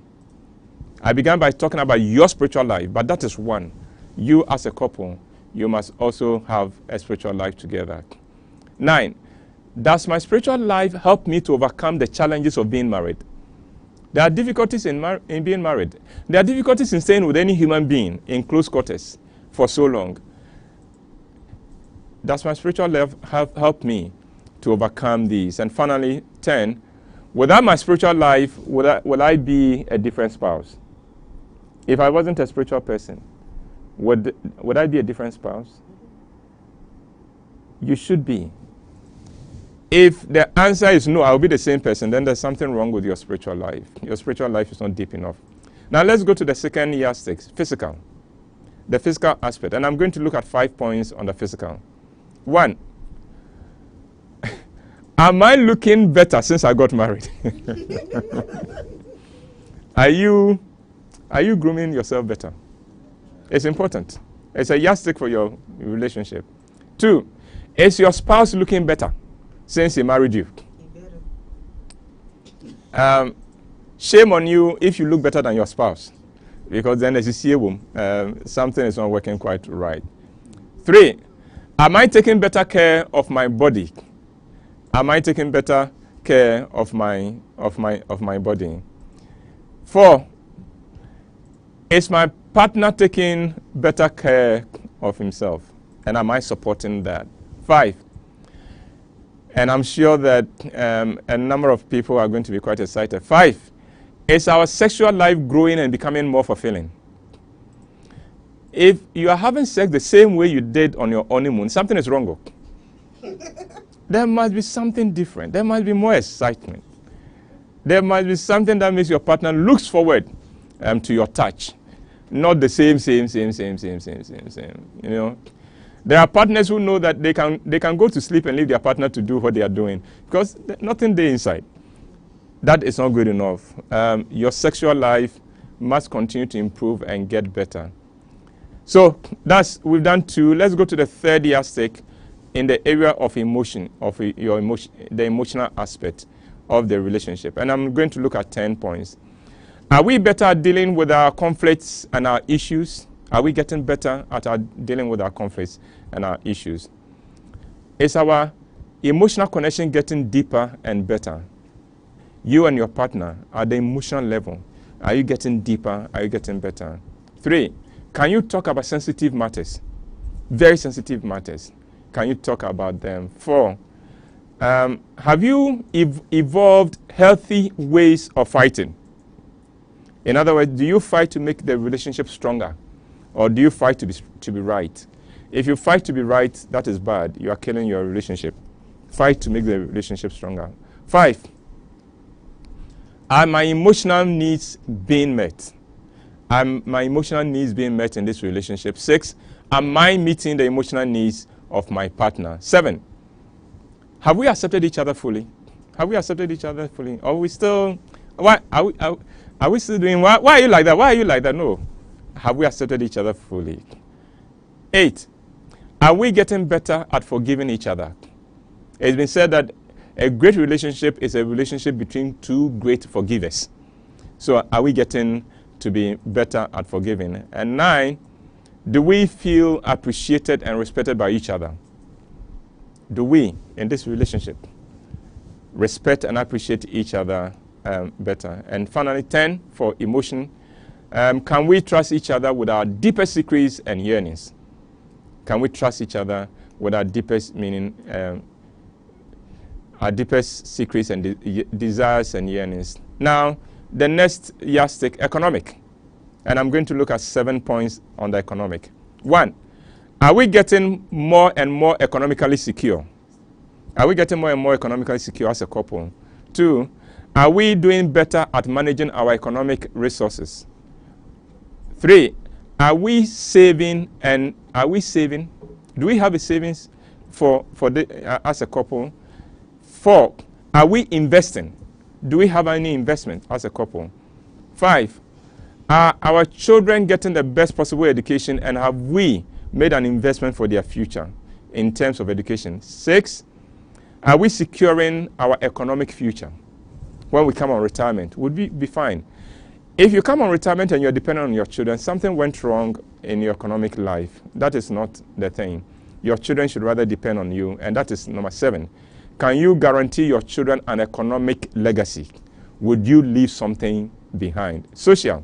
I began by talking about your spiritual life, but that is one. You as a couple, you must also have a spiritual life together. 9, does my spiritual life help me to overcome the challenges of being married? There are difficulties in being married. There are difficulties in staying with any human being in close quarters for so long. Does my spiritual life help me to overcome these? And finally, 10, without my spiritual life, will I be a different spouse? If I wasn't a spiritual person, would I be a different spouse? You should be. If the answer is no, I'll be the same person, then there's something wrong with your spiritual life. Your spiritual life is not deep enough. Now let's go to the second yardstick, physical. The physical aspect. And I'm going to look at 5 points on the physical. 1, am I looking better since I got married? Are you grooming yourself better? It's important. It's a yardstick for your relationship. 2, is your spouse looking better since he married you? Shame on you if you look better than your spouse, because then as you see a woman, something is not working quite right. 3, am I taking better care of my body? Am I taking better care of my body? 4, is my partner taking better care of himself? And am I supporting that? 5, and I'm sure that a number of people are going to be quite excited. 5, is our sexual life growing and becoming more fulfilling? If you are having sex the same way you did on your honeymoon, something is wrong. There must be something different. There must be more excitement. There must be something that makes your partner looks forward to your touch. Not the same. There are partners who know that they can go to sleep and leave their partner to do what they are doing because nothing there inside. That is not good enough. Your sexual life must continue to improve and get better. So we've done 2. Let's go to the third yardstick in the area of emotion, the emotional aspect of the relationship. And I'm going to look at 10 points. Are we better at dealing with our conflicts and our issues? Are we getting better at dealing with our conflicts and our issues? Is our emotional connection getting deeper and better? You and your partner, at the emotional level, are you getting deeper? Are you getting better? 3, can you talk about sensitive matters? Very sensitive matters. Can you talk about them? 4, have you evolved healthy ways of fighting? In other words, do you fight to make the relationship stronger? Or do you fight to be right? If you fight to be right, that is bad. You are killing your relationship. Fight to make the relationship stronger. 5, are my emotional needs being met? Are my emotional needs being met in this relationship? 6, am I meeting the emotional needs of my partner? 7, have we accepted each other fully? Have we accepted each other fully? Or are we still, are we still doing, why are you like that? Why are you like that? No. Have we accepted each other fully? 8, are we getting better at forgiving each other? It's been said that a great relationship is a relationship between two great forgivers. So are we getting to be better at forgiving? And 9, do we feel appreciated and respected by each other? Do we, in this relationship, respect and appreciate each other better? And finally, 10, for emotion, can we trust each other with our deepest secrets and yearnings? Can we trust each other with our deepest meaning, our deepest secrets and desires and yearnings? Now, the next yardstick, economic. And I'm going to look at 7 points on the economic. 1, are we getting more and more economically secure? Are we getting more and more economically secure as a couple? 2, are we doing better at managing our economic resources? 3, are we saving do we have a savings as a couple? 4, are we investing? Do we have any investment as a couple? 5, are our children getting the best possible education, and have we made an investment for their future in terms of education? 6, are we securing our economic future? When we come on retirement, would we be fine? If you come on retirement and you're dependent on your children, something went wrong in your economic life. That is not the thing. Your children should rather depend on you, and that is number 7. Can you guarantee your children an economic legacy? Would you leave something behind? Social.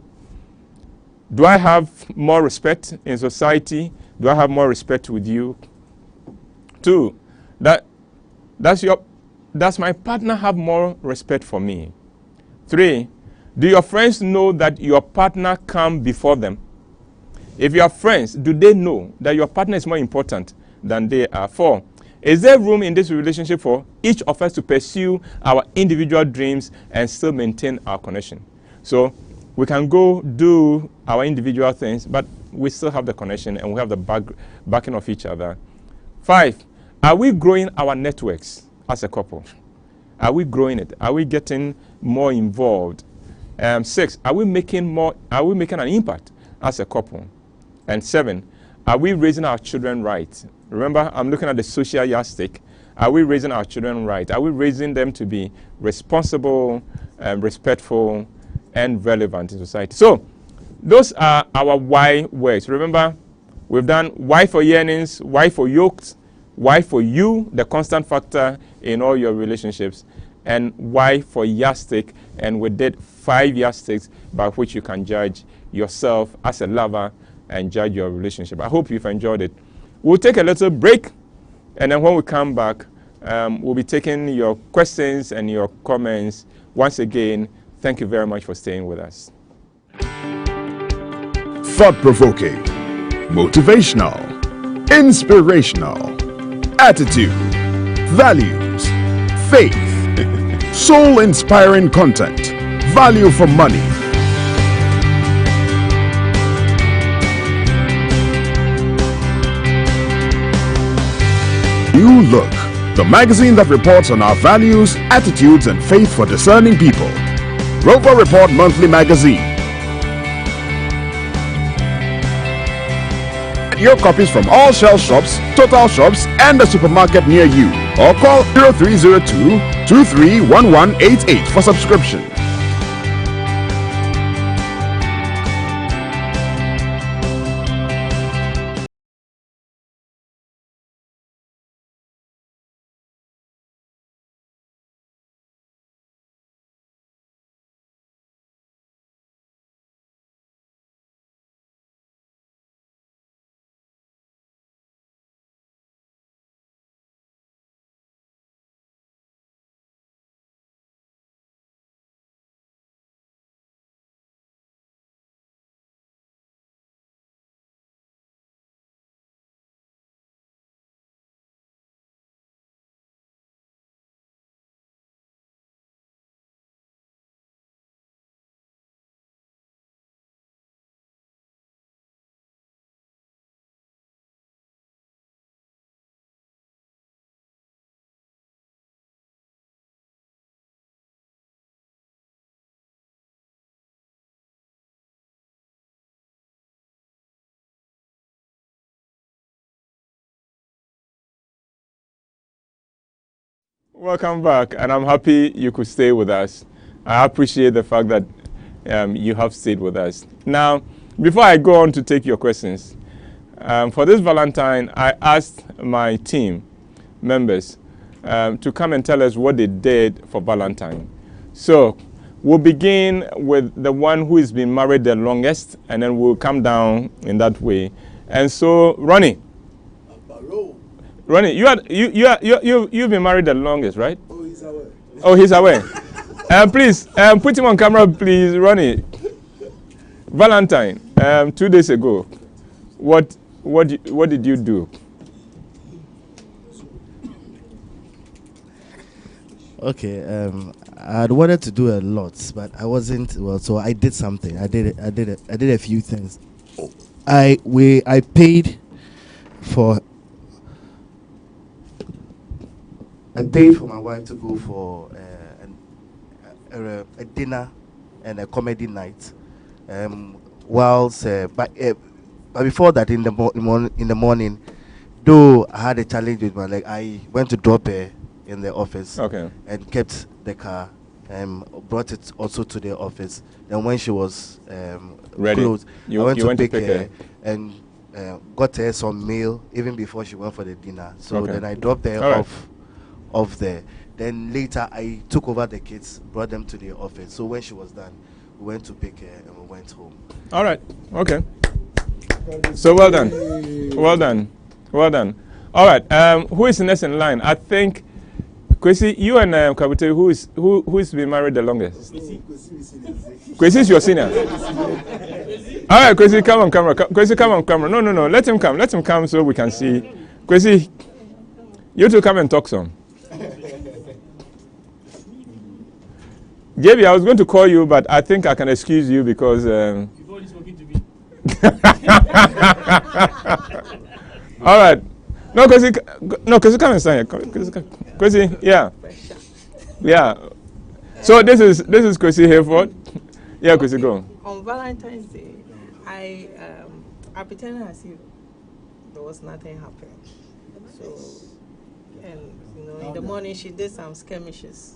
Do I have more respect in society? Do I have more respect with you? 2, does my partner have more respect for me? 3, do your friends know that your partner comes before them? If you are friends, do they know that your partner is more important than they are? 4, is there room in this relationship for each of us to pursue our individual dreams and still maintain our connection? So we can go do our individual things, but we still have the connection and we have the backing of each other. 5, are we growing our networks as a couple? Are we growing it? Are we getting more involved? 6, are we making an impact as a couple? And 7, are we raising our children right? Remember, I'm looking at the social yardstick. Are we raising our children right? Are we raising them to be responsible, respectful, and relevant in society? So those are our why words. Remember, we've done why for yearnings, why for yokes, why for you, the constant factor in all your relationships, and why for yardstick. And we did 5 yardsticks by which you can judge yourself as a lover and judge your relationship. I hope you've enjoyed it. We'll take a little break, and then when we come back, we'll be taking your questions and your comments. Once again, thank you very much for staying with us. Thought-provoking, motivational, inspirational, attitude, values, faith, soul-inspiring content, value for money. New Look, the magazine that reports on our values, attitudes, and faith for discerning people. Rover Report Monthly Magazine. Get your copies from all Shell shops, Total shops, and the supermarket near you. Or call 0302-231188 for subscription. Welcome back, and I'm happy you could stay with us. I appreciate the fact that you have stayed with us. Now, before I go on to take your questions, for this Valentine, I asked my team members to come and tell us what they did for Valentine. So, we'll begin with the one who has been married the longest, and then we'll come down in that way. And so, Ronnie, you've been married the longest, right? Oh, he's away. Oh, he's away. Please, put him on camera, please, Ronnie. Valentine, 2 days ago, what did you do? Okay, I had wanted to do a lot, but I wasn't well, so I did something. I did a few things. I paid for my wife to go for a dinner and a comedy night. But before that, in the morning, though I had a challenge with my leg, I went to drop her in the office. Okay. And kept the car and brought it also to the office. Then when she was ready, closed, I went to pick her and got her some meal even before she went for the dinner. So then I dropped her off there. Then later I took over the kids, brought them to the office. So when she was done, we went to pick her and we went home. All right. Okay. So well done. Well done. Well done. All right. Who is next in line? I think Kwesi, you and Kabute, who's been married the longest? Kwesi is your senior. All right, Kwesi, come on camera. Kwesi, come on camera. No. Let him come. Let him come so we can see. Kwesi, you two come and talk some. JB, I was going to call you, but I think I can excuse you because. You've already spoken to me. All right. No, Kwesi, come and stand here. Kwesi, yeah. So this is Kwesi Hayford. Yeah, Kwesi, go. On Valentine's Day, I pretended as if there was nothing happening. So, and in the morning she did some skirmishes.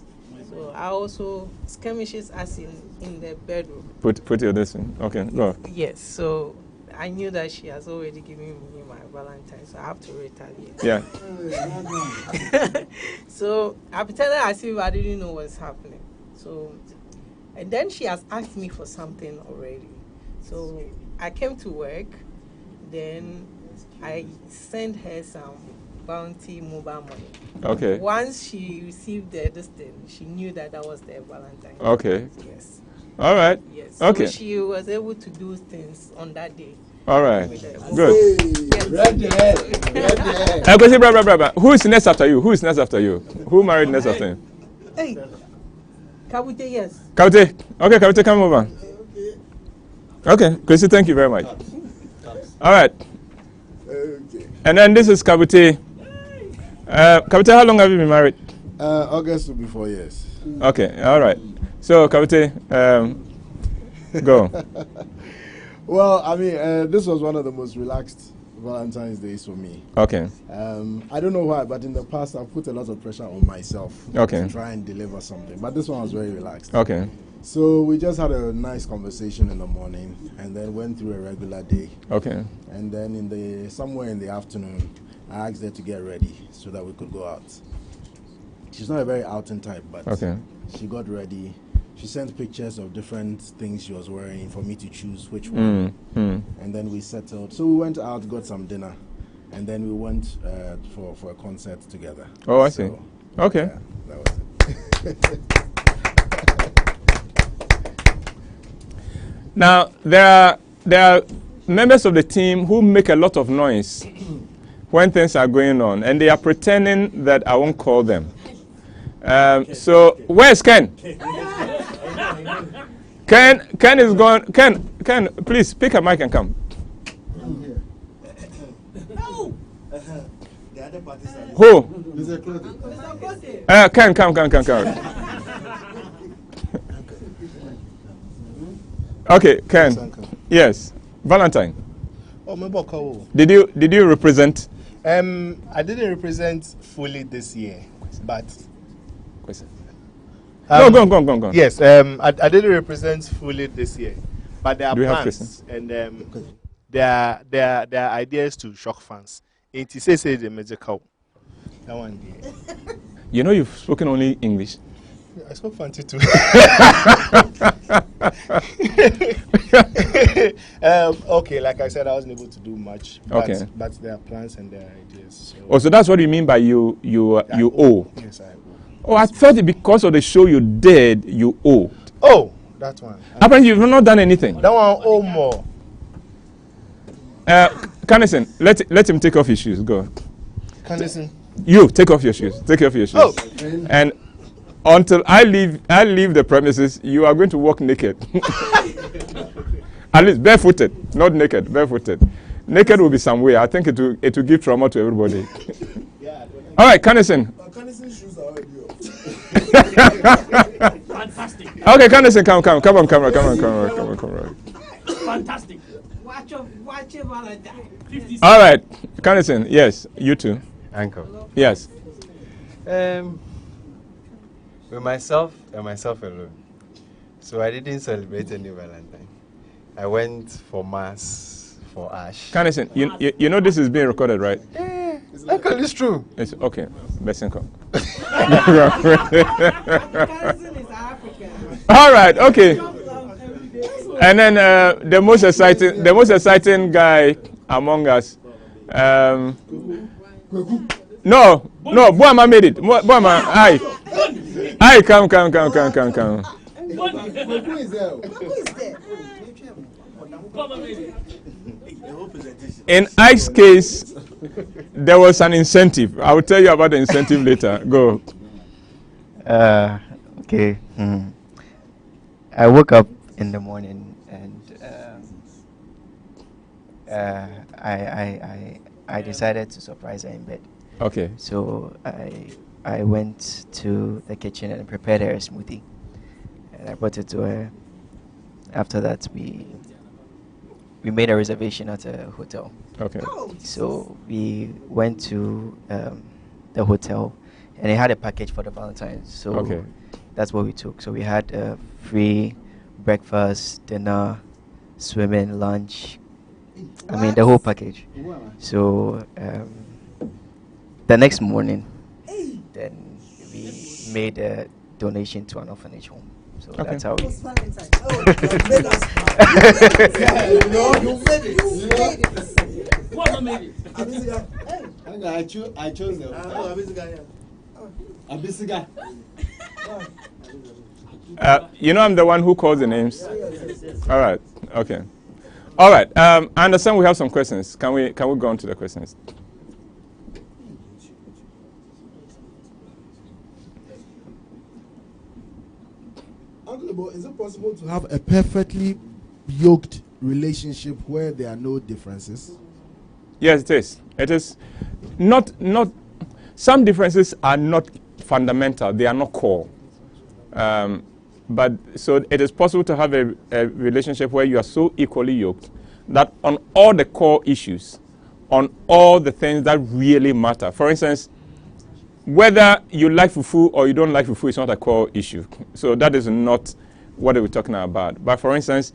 So I also skirmishes as in the bedroom. Put your this in. Okay, go. Yes. So I knew that she has already given me my Valentine, so I have to retaliate. Yeah. So I pretended as if I didn't know what's happening. So, and then she has asked me for something already. So I came to work, then I sent her some bounty mobile money. Okay. Once she received this thing, she knew that was their Valentine. Okay. Yes. All right. Yes. Okay. So she was able to do things on that day. All right. Good. Yes. Who is next after you? Who married next after you? Hey. Kabute, yes. Kabute. Okay, Kabute, come over. Okay, Kwesi, thank you very much. All right. And then this is Kabute. Kabute, how long have you been married? August will be 4 years. Okay, all right. So, Kabute, go. Well, I mean, this was one of the most relaxed Valentine's Days for me. Okay. I don't know why, but in the past I've put a lot of pressure on myself to try and deliver something. But this one was very relaxed. Okay. So we just had a nice conversation in the morning and then went through a regular day. Okay. And then somewhere in the afternoon, I asked her to get ready so that we could go out. She's not a very outing type, but she got ready. She sent pictures of different things she was wearing for me to choose which one. And then we settled. So we went out, got some dinner, and then we went for a concert together. Oh, I see. Okay. Yeah, that was it. Now, there are members of the team who make a lot of noise when things are going on, and they are pretending that I won't call them. So, where's Ken? Ken is gone. Ken, please pick a mic and come. Who? Ken, come. Okay, Ken. Yes, Valentine. Oh, Did you represent? I didn't represent fully this year, but question. Go on. Yes, I didn't represent fully this year, but there are plans and there are ideas to shock fans. It is say the magical. That one. You know you've spoken only English. Yeah, I spoke fancy too. Okay, like I said, I wasn't able to do much. But, but there are plans and there are ideas. So. Oh, so that's what you mean by you owe? Yes, I owe. Oh, I thought it because of the show you did, you owed. Oh, that one. Apparently, you've not done anything. That one owe more. Canison, let him take off his shoes. Go. Canison. You take off your shoes. Take off your shoes. Oh. And until I leave the premises, you are going to walk naked. At least barefooted, not naked, barefooted. Naked will be some way. I think it will give trauma to everybody. All right, Canison. Cannison's shoes are already off. Fantastic. Okay, Canison, come on, camera. Fantastic. Watch your Valentine. All right, Canison, yes, you too. Uncle. Yes. With myself and myself alone. So I didn't celebrate any Valentine. I went for mass for Ash. Canison, you know this is being recorded, right? Yeah, Uncle, it's true. It's okay. Besenko. All right, okay. And then the most exciting guy among us. No, Boama made it. Boama, aye, come. Who is there? In Ike's case, there was an incentive. I will tell you about the incentive later. Go. Okay. I woke up in the morning and I decided to surprise her in bed. Okay. So I went to the kitchen and prepared her a smoothie, and I brought it to her. After that, we made a reservation at a hotel. Okay. So we went to the hotel, and they had a package for the Valentine's. So that's what we took. So we had free breakfast, dinner, swimming, lunch. I mean, the whole package. So the next morning, then we made a donation to an orphanage home. So that's how we. I chose them. You know I'm the one who calls the names. All right. Okay. All right. I understand we have some questions. Can we go on to the questions? Uncle, is it possible to have a perfectly yoked relationship where there are no differences? Yes, it is. It is not. Some differences are not fundamental. They are not core. But so it is possible to have a relationship where you are so equally yoked that on all the core issues, on all the things that really matter. For instance, whether you like fufu or you don't like fufu is not a core issue. So that is not what we're talking about. But for instance,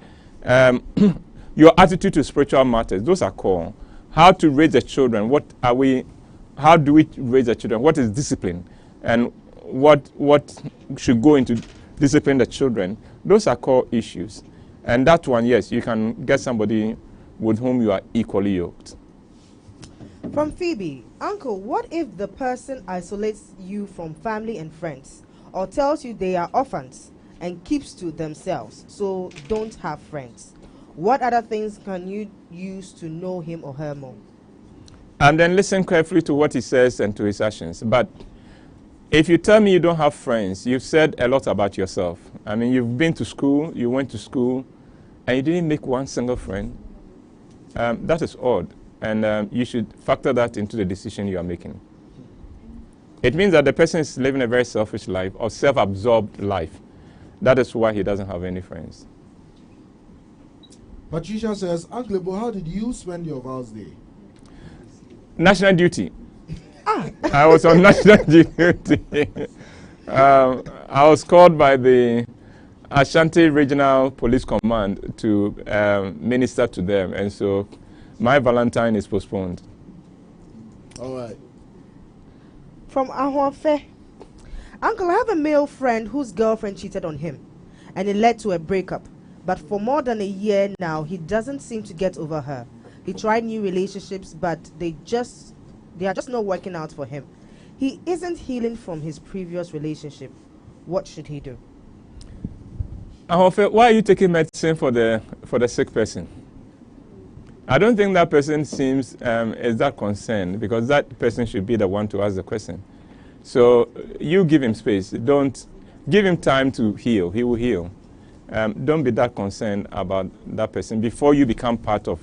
your attitude to spiritual matters, those are core. How to raise the children, how do we raise the children? What is discipline? And what should go into discipline the children? Those are core issues. And that one, yes, you can get somebody with whom you are equally yoked. From Phoebe, Uncle, what if the person isolates you from family and friends, or tells you they are orphans and keeps to themselves, so don't have friends? What other things can you use to know him or her more? And then listen carefully to what he says and to his actions. But if you tell me you don't have friends, you've said a lot about yourself. I mean, you've been to school, you went to school, and you didn't make one single friend. That is odd. And you should factor that into the decision you are making. It means that the person is living a very selfish life or self-absorbed life. That is why he doesn't have any friends. Patricia says, Uncle Ebo, how did you spend your vows day? National duty. I was on national duty. I was called by the Ashanti Regional Police Command to minister to them, and so my Valentine is postponed. All right. From Ahwafe. Uncle, I have a male friend whose girlfriend cheated on him, and it led to a breakup. But for more than a year now, he doesn't seem to get over her. He tried new relationships, but they are just not working out for him. He isn't healing from his previous relationship. What should he do? Ahofe, why are you taking medicine for the sick person? I don't think that person seems is that concerned, because that person should be the one to ask the question. So you give him space. Don't give him time to heal. He will heal. Don't be that concerned about that person before you become part of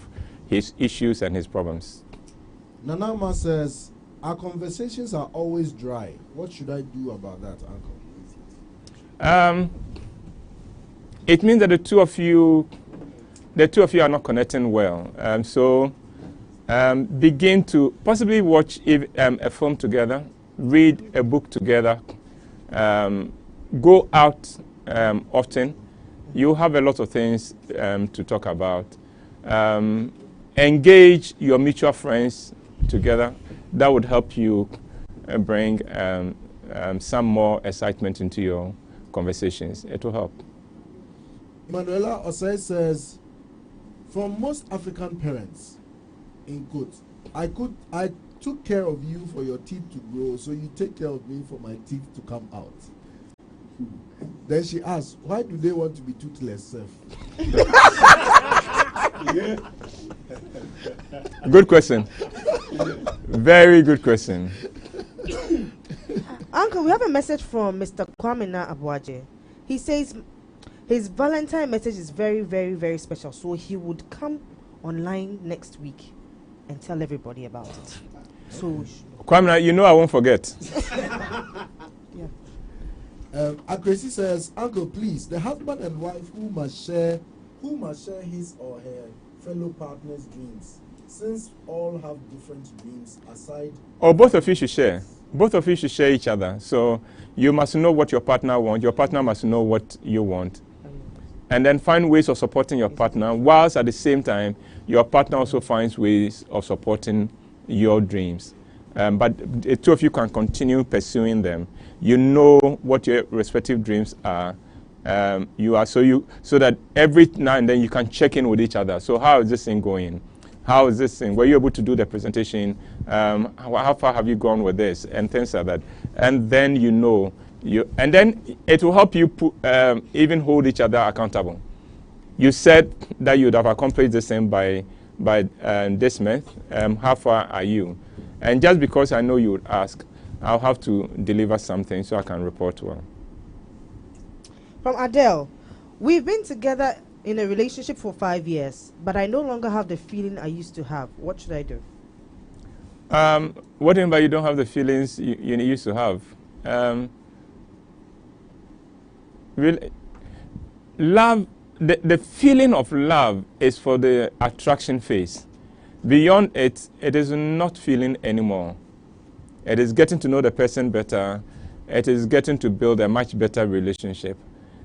his issues and his problems. Nanama says, our conversations are always dry. What should I do about that, Uncle? It means that the two of you are not connecting well. So begin to possibly watch a film together, read a book together, go out often. You have a lot of things to talk about. Engage your mutual friends together. That would help you bring some more excitement into your conversations. It will help. Manuela Osei says, from most African parents, in quotes, I took care of you for your teeth to grow, so you take care of me for my teeth to come out. Then she asks, why do they want to be toothless? Good question. Very good question. Uncle, we have a message from Mr. Kwamina Abuaje. He says his Valentine message is very, very, very special, so he would come online next week and tell everybody about it. So, Kwamina, you know I won't forget. Yeah. Akresi says, Uncle, please, the husband and wife who must share his or her fellow partner's dreams, since all have different dreams aside. Or both of you should share. Both of you should share each other. So you must know what your partner wants. Your partner must know what you want. And then find ways of supporting your partner, whilst at the same time, your partner also finds ways of supporting your dreams. But the two of you can continue pursuing them. You know what your respective dreams are. So that every now and then you can check in with each other. So how is this thing going? How is this thing? Were you able to do the presentation? How far have you gone with this? And things like that. And then and then it will help you even hold each other accountable. You said that you'd have accomplished this thing by this month. How far are you? And just because I know you would ask, I'll have to deliver something so I can report well. From Adele, we've been together in a relationship for 5 years, but I no longer have the feeling I used to have. What should I do? What do you mean by you don't have the feelings you used to have? Really, love, the feeling of love is for the attraction phase. Beyond it, it is not feeling anymore. It is getting to know the person better. It is getting to build a much better relationship.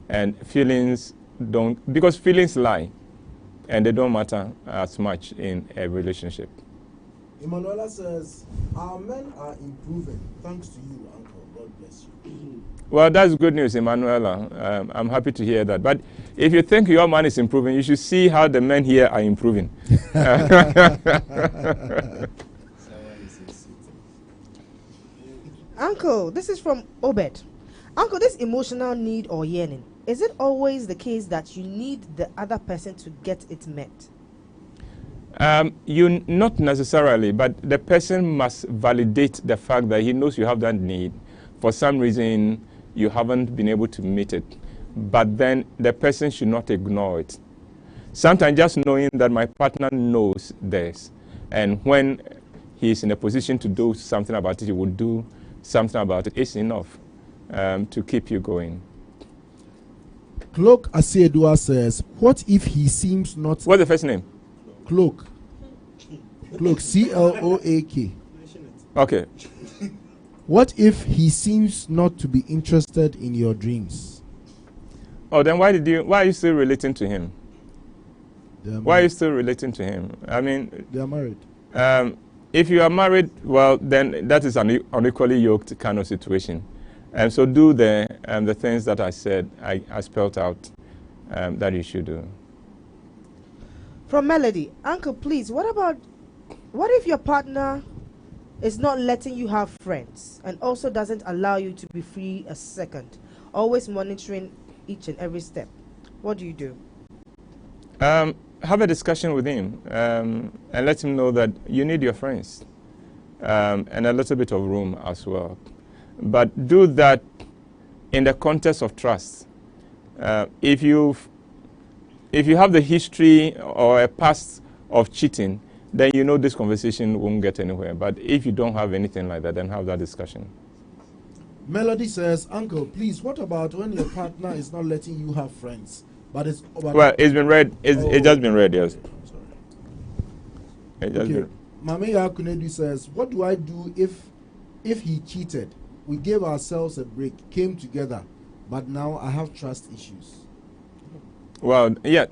And feelings because feelings lie, and they don't matter as much in a relationship. Emanuela says, our men are improving, thanks to you, Uncle. God bless you. Well, that's good news, Emanuela. I'm happy to hear that. But if you think your man is improving, you should see how the men here are improving. Uncle, this is from Obed. Uncle, this emotional need or yearning, is it always the case that you need the other person to get it met? You not necessarily, but the person must validate the fact that he knows you have that need. For some reason, you haven't been able to meet it. But then the person should not ignore it. Sometimes just knowing that my partner knows this, and when he's in a position to do something about it, he will do something about it, is enough to keep you going. Cloak Asiedua says, what if he seems not... What's the first name? Cloak. Cloak, C-L-O-A-K. Okay. What if he seems not to be interested in your dreams? Oh, then why are you still relating to him? Why are you still relating to him? I mean, they are married. If you are married, well, then that is an unequally yoked kind of situation. And so do the things that I said, I spelled out that you should do. From Melody, Uncle, please, what if your partner is not letting you have friends and also doesn't allow you to be free a second, always monitoring each and every step? What do you do? Have a discussion with him and let him know that you need your friends and a little bit of room as well. But do that in the context of trust. If you have the history or a past of cheating, then you know this conversation won't get anywhere. But if you don't have anything like that, then have that discussion. Melody says, Uncle, please, what about when your partner is not letting you have friends? But it's been read. It's just been read, yes. It just been. Mameya Kunedu says, what do I do if he cheated? We gave ourselves a break, came together, but now I have trust issues. Well, yeah,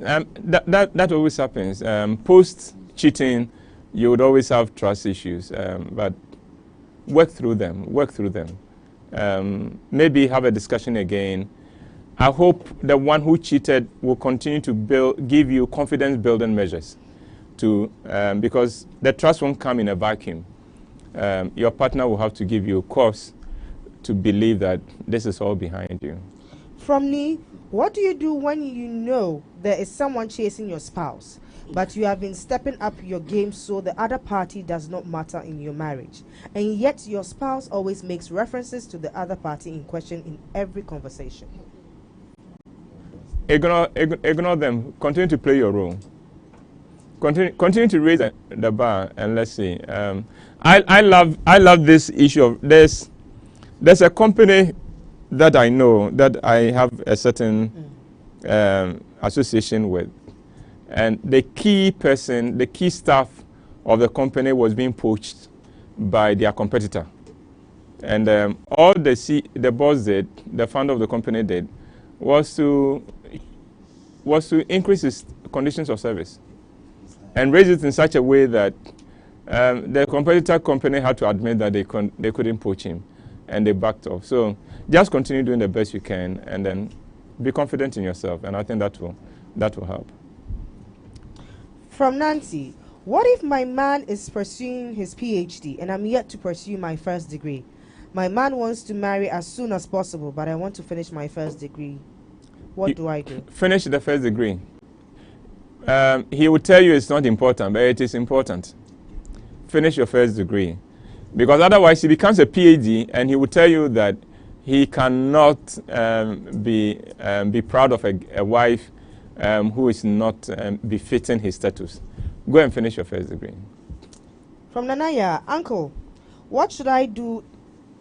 that always happens. Post cheating, you would always have trust issues, but work through them. Maybe have a discussion again. I hope the one who cheated will continue to give you confidence-building measures, because the trust won't come in a vacuum. Your partner will have to give you cause to believe that this is all behind you. From Ni, what do you do when you know there is someone chasing your spouse, but you have been stepping up your game so the other party does not matter in your marriage, and yet your spouse always makes references to the other party in question in every conversation? Ignore them. Continue to play your role. Continue to raise the bar, and let's see. I love this issue of there's a company that I know that I have a certain association with, and the key staff of the company was being poached by their competitor, and all the boss did, the founder of the company did, was to increase his conditions of service and raise it in such a way that the competitor company had to admit that they couldn't poach him, and they backed off. So just continue doing the best you can, and then be confident in yourself, and I think that will help. From Nancy, what if my man is pursuing his PhD and I'm yet to pursue my first degree? My man wants to marry as soon as possible, but I want to finish my first degree. What do I do? Finish the first degree. He will tell you it's not important, but it is important. Finish your first degree. Because otherwise he becomes a PhD and he will tell you that he cannot be proud of a wife who is not befitting his status. Go and finish your first degree. From Nanaya, Uncle, what should I do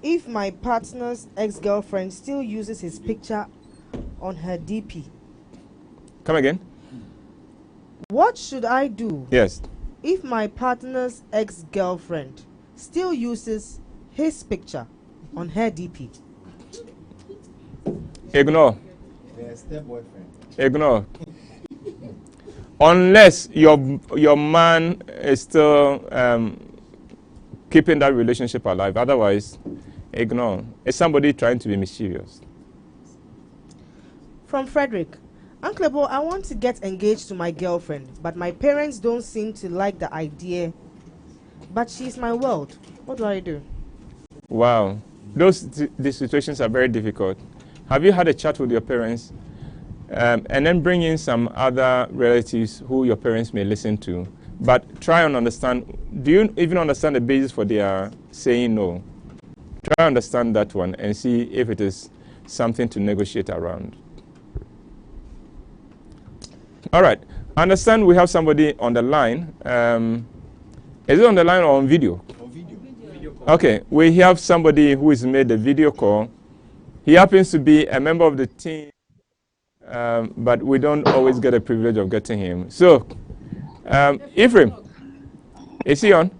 if my partner's ex-girlfriend still uses his picture on her DP? Come again? What should I do? Yes. If my partner's ex-girlfriend still uses his picture on her DP? Ignore. Yes, their boyfriend. Ignore. Unless your man is still keeping that relationship alive. Otherwise, ignore. It's somebody trying to be mischievous. From Frederick, Uncle Bo, I want to get engaged to my girlfriend, but my parents don't seem to like the idea. But she's my world. What do I do? Wow. These situations are very difficult. Have you had a chat with your parents? And then bring in some other relatives who your parents may listen to. But try and understand, do you even understand the basis for their saying no? Try and understand that one and see if it is something to negotiate around. All right. I understand we have somebody on the line. Is it on the line or on video? On video. Okay. We have somebody who has made a video call. He happens to be a member of the team, but we don't always get the privilege of getting him. So, Ephraim, is he on?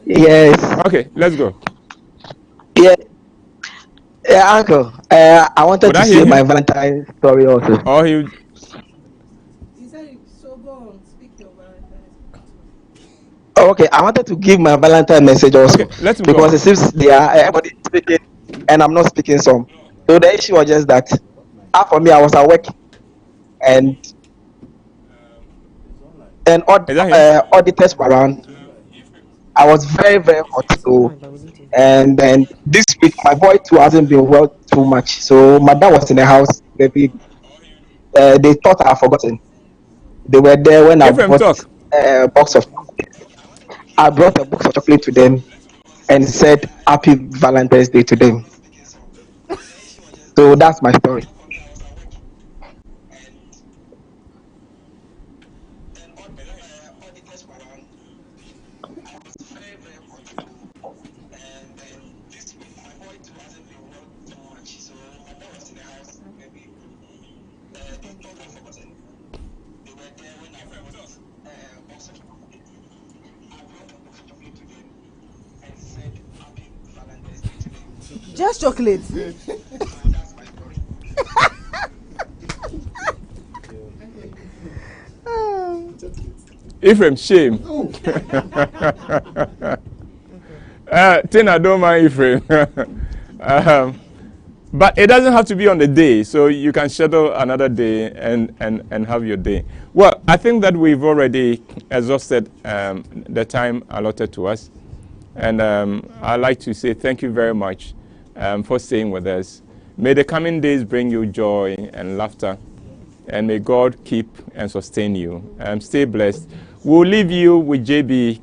Yes. Okay, let's go. Yeah, yeah, Uncle. I wanted to say my Valentine story also. Oh, you. You said so. Go on, speak your Valentine. Oh, okay, I wanted to give my Valentine message also let him because go. it seems they are everybody speaking and I'm not speaking some. So the issue was just that. For me, I was at work and auditors were around. I was very, very hot. So, and then this week, my boy too hasn't been well too much. So, my dad was in the house. They thought I had forgotten. They were there when I brought a box of chocolate. I brought a box of chocolate to them and said Happy Valentine's Day to them. So, that's my story. Just chocolate. Ephraim, shame. Tina, don't mind Ephraim. But it doesn't have to be on the day, so you can schedule another day and have your day. Well, I think that we've already exhausted the time allotted to us. And I'd like to say thank you very much for staying with us. May the coming days bring you joy and laughter. And may God keep and sustain you. Stay blessed. We'll leave you with JB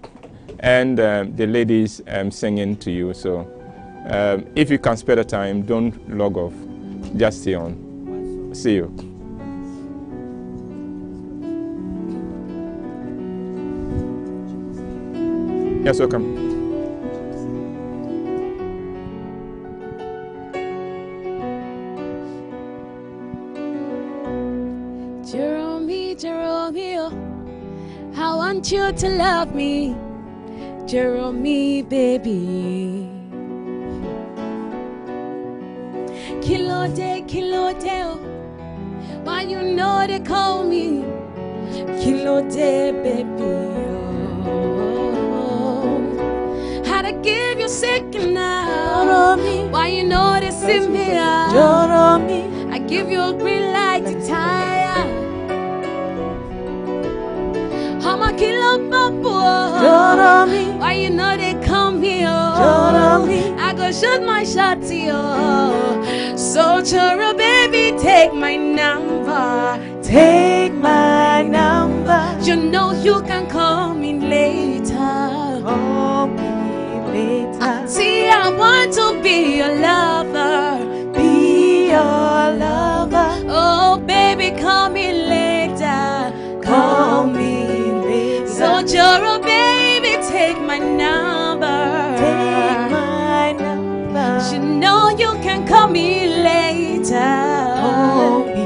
and the ladies singing to you. So if you can spare the time, don't log off. Just stay on. See you. Yes, welcome. Jerome, I want you to love me, Jerome, baby. Kilo day, oh. Why you know they call me Kilo day, baby. Oh. How to give you second now? Why you know they see me out? I give you a green light to tire. I'm a kilo papu. Why you know they come here? I go shoot my shot to you. So Choro, baby, take my number. Take my number. You know you can call me later. Call me later. See, I want to be your lover. Be your lover. Oh, baby, call me later. Call me. So Joro, baby, take my number. Take my number. You know you can call me later. Call me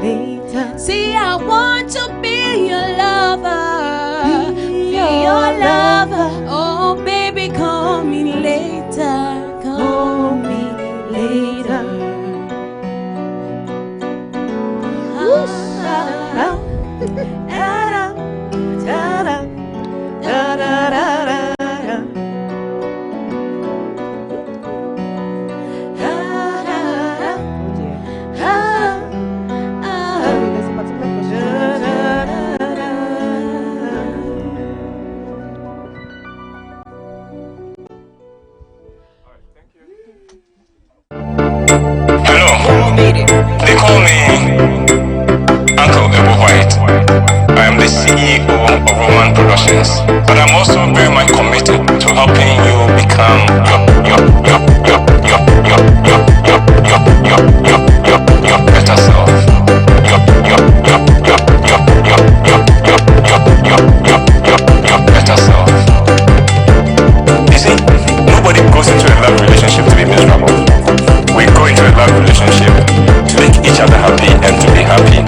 later. See, I want to be your lover. Be your lover. Oh, baby, call me later. Call me later. They call me Uncle WHYTE. I am the CEO of Roman Productions, but I'm also very much committed to helping you become your better self. Your better self. You see, nobody goes into a love relationship to be miserable. We go into a love relationship to make each other happy and to be happy.